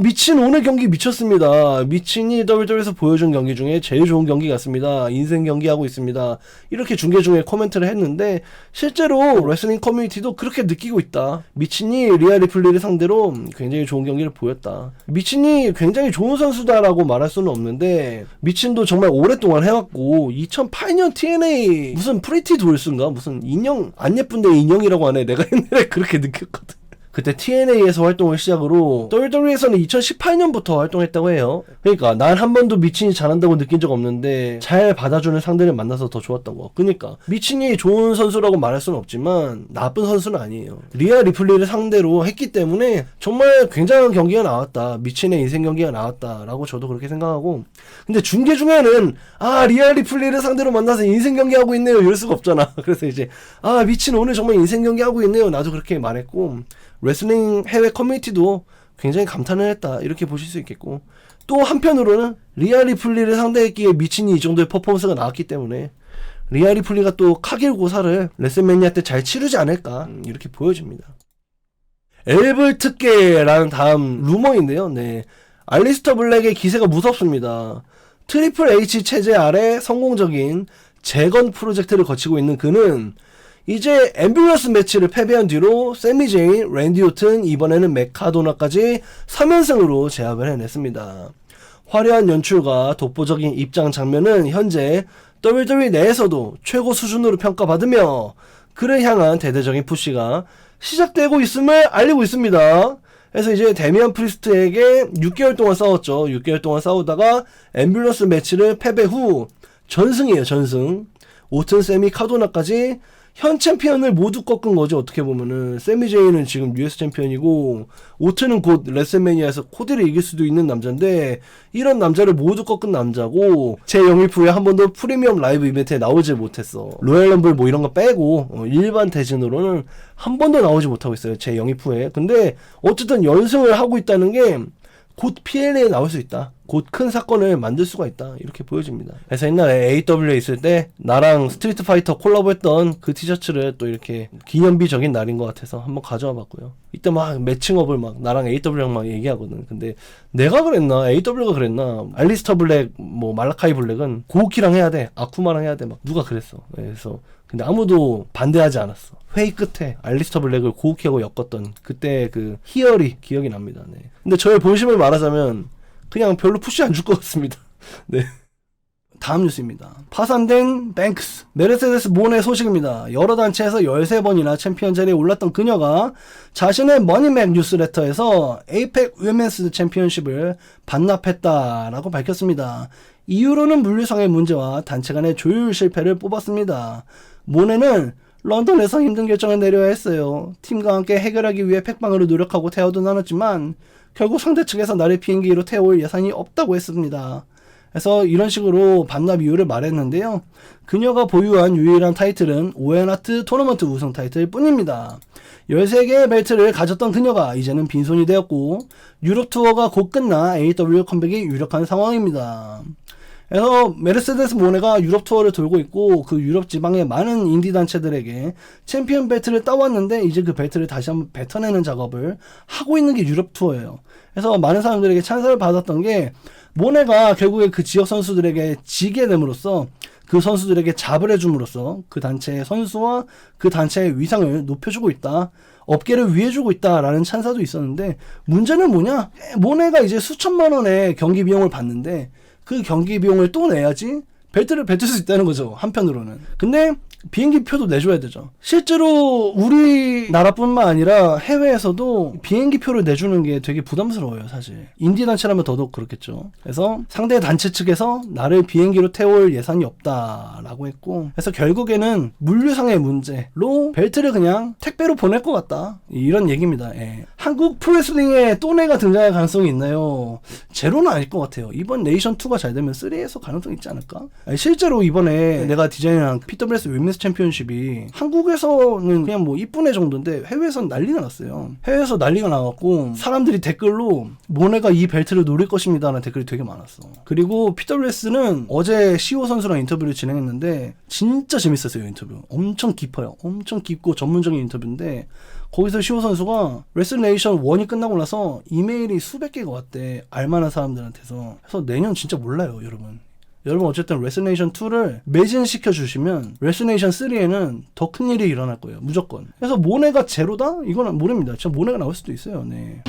미친 오늘 경기 미쳤습니다. 미친이 WWE에서 보여준 경기 중에 제일 좋은 경기 같습니다. 인생 경기 하고 있습니다. 이렇게 중계 중에 코멘트를 했는데 실제로 레슬링 커뮤니티도 그렇게 느끼고 있다. 미친이 리아 리플리를 상대로 굉장히 좋은 경기를 보였다. 미친이 굉장히 좋은 선수다라고 말할 수는 없는데 미친도 정말 오랫동안 해왔고 2008년 TNA 무슨 프리티 돌스인가 무슨 인형 안 예쁜데 인형이라고 하네. 내가 옛날에 그렇게 느꼈거든. 그때 TNA에서 활동을 시작으로 WWE에서는 2018년부터 활동했다고 해요. 그러니까 난 한 번도 미친이 잘한다고 느낀 적 없는데 잘 받아주는 상대를 만나서 더 좋았던 거. 그러니까 미친이 좋은 선수라고 말할 수는 없지만 나쁜 선수는 아니에요. 리아 리플리를 상대로 했기 때문에 정말 굉장한 경기가 나왔다. 미친의 인생 경기가 나왔다라고 저도 그렇게 생각하고, 근데 중계 중에는 리아 리플리를 상대로 만나서 인생 경기 하고 있네요 이럴 수가 없잖아. 그래서 이제 미친 오늘 정말 인생 경기 하고 있네요. 나도 그렇게 말했고, 레슬링 해외 커뮤니티도 굉장히 감탄을 했다 이렇게 보실 수 있겠고, 또 한편으로는 리아 리플리를 상대했기에 미친이 이 정도의 퍼포먼스가 나왔기 때문에 리아 리플리가 또 카길 고사를 레슬매니아 때 잘 치르지 않을까 이렇게 보여집니다. 엘블 특계라는 다음 루머인데요. 네, 알리스터 블랙의 기세가 무섭습니다. 트리플 H 체제 아래 성공적인 재건 프로젝트를 거치고 있는 그는 이제 앰뷸런스 매치를 패배한 뒤로 세미 제인, 랜디 오튼, 이번에는 맥카도나까지 3연승으로 제압을 해냈습니다. 화려한 연출과 독보적인 입장 장면은 현재 WWE 내에서도 최고 수준으로 평가받으며 그를 향한 대대적인 푸시가 시작되고 있음을 알리고 있습니다. 그래서 이제 데미안 프리스트에게 6개월 동안 싸웠죠. 6개월 동안 싸우다가 앰뷸런스 매치를 패배 후 전승이에요. 전승. 오튼, 세미, 카도나까지 현 챔피언을 모두 꺾은 거죠. 어떻게 보면은 세미 제이는 지금 US 챔피언이고 오트는 곧 레슬매니아에서 코디를 이길 수도 있는 남자인데 이런 남자를 모두 꺾은 남자고 제 영입 후에 한 번도 프리미엄 라이브 이벤트에 나오지 못했어. 로얄 럼블 뭐 이런 거 빼고 일반 대진으로는 한 번도 나오지 못하고 있어요. 제 영입 후에. 근데 어쨌든 연승을 하고 있다는 게 곧 PLA에 나올 수 있다. 곧 큰 사건을 만들 수가 있다. 이렇게 보여집니다. 그래서 옛날에 AW에 있을 때 나랑 스트리트 파이터 콜라보했던 그 티셔츠를 또 이렇게 기념비적인 날인 것 같아서 한번 가져와 봤고요. 이때 막 매칭업을 막 나랑 AW랑 막 얘기하거든. 근데 내가 그랬나? AW가 그랬나? 알리스터 블랙, 뭐 말라카이 블랙은 고우키랑 해야 돼. 아쿠마랑 해야 돼. 막 누가 그랬어. 그래서 근데 아무도 반대하지 않았어. 회의 끝에 알리스터 블랙을 고우키하고 엮었던 그때 그 희열이 기억이 납니다. 네. 근데 저의 본심을 말하자면 그냥 별로 푸시 안 줄 것 같습니다. 네. 다음 뉴스입니다. 파산된 뱅크스. 메르세데스 모네 소식입니다. 여러 단체에서 13번이나 챔피언 자리에 올랐던 그녀가 자신의 머니맥 뉴스레터에서 에이펙 위멘스 챔피언십을 반납했다라고 밝혔습니다. 이유로는 물류상의 문제와 단체 간의 조율 실패를 뽑았습니다. 모네는 런던에서 힘든 결정을 내려야 했어요. 팀과 함께 해결하기 위해 팩방으로 노력하고 태워도 나눴지만 결국 상대 측에서 나를 비행기로 태워올 예산이 없다고 했습니다. 그래서 이런 식으로 반납 이유를 말했는데요. 그녀가 보유한 유일한 타이틀은 오엔하트 토너먼트 우승 타이틀 뿐입니다. 13개의 벨트를 가졌던 그녀가 이제는 빈손이 되었고 유럽 투어가 곧 끝나 AEW 컴백이 유력한 상황입니다. 그래서 메르세데스 모네가 유럽 투어를 돌고 있고 그 유럽 지방의 많은 인디 단체들에게 챔피언 벨트를 따왔는데 이제 그 벨트를 다시 한번 뱉어내는 작업을 하고 있는 게 유럽 투어예요. 그래서 많은 사람들에게 찬사를 받았던 게 모네가 결국에 그 지역 선수들에게 지게 됨으로써 그 선수들에게 잡을 해줌으로써 그 단체의 선수와 그 단체의 위상을 높여주고 있다. 업계를 위해주고 있다라는 찬사도 있었는데 문제는 뭐냐? 모네가 이제 수천만 원의 경기 비용을 받는데 그 경기 비용을 또 내야지 벨트를 뱉을 수 있다는 거죠. 한편으로는. 근데 비행기 표도 내줘야 되죠. 실제로 우리나라뿐만 아니라 해외에서도 비행기 표를 내주는 게 되게 부담스러워요, 사실. 인디 단체라면 더더욱 그렇겠죠. 그래서 상대 단체 측에서 나를 비행기로 태울 예산이 없다라고 했고, 그래서 결국에는 물류상의 문제로 벨트를 그냥 택배로 보낼 것 같다. 이런 얘기입니다. 예. 한국 프로레슬링에 또네가 등장할 가능성이 있나요? 제로는 아닐 것 같아요. 이번 네이션2가 잘 되면 3에서 가능성이 있지 않을까? 아니, 실제로 이번에 내가 디자인한 PWS 위men's 챔피언십이 한국에서는 그냥 뭐 이쁜 애 정도인데 해외에서는 난리가 났어요. 해외에서 난리가 나갖고 사람들이 댓글로 모네가 이 벨트를 노릴 것입니다 라는 댓글이 되게 많았어. 그리고 PWS는 어제 시호 선수랑 인터뷰를 진행했는데 진짜 재밌었어요. 인터뷰 엄청 깊어요. 엄청 깊고 전문적인 인터뷰인데 거기서 시호 선수가 레슬네이션 1이 끝나고 나서 이메일이 수백 개가 왔대. 알만한 사람들한테서. 그래서 내년 진짜 몰라요, 여러분. 여러분 어쨌든 레슬네이션 2를 매진시켜 주시면 레슬네이션 3에는 더 큰 일이 일어날 거예요. 무조건. 그래서 모네가 제로다? 이거는 모릅니다. 진짜 모네가 나올 수도 있어요. 네.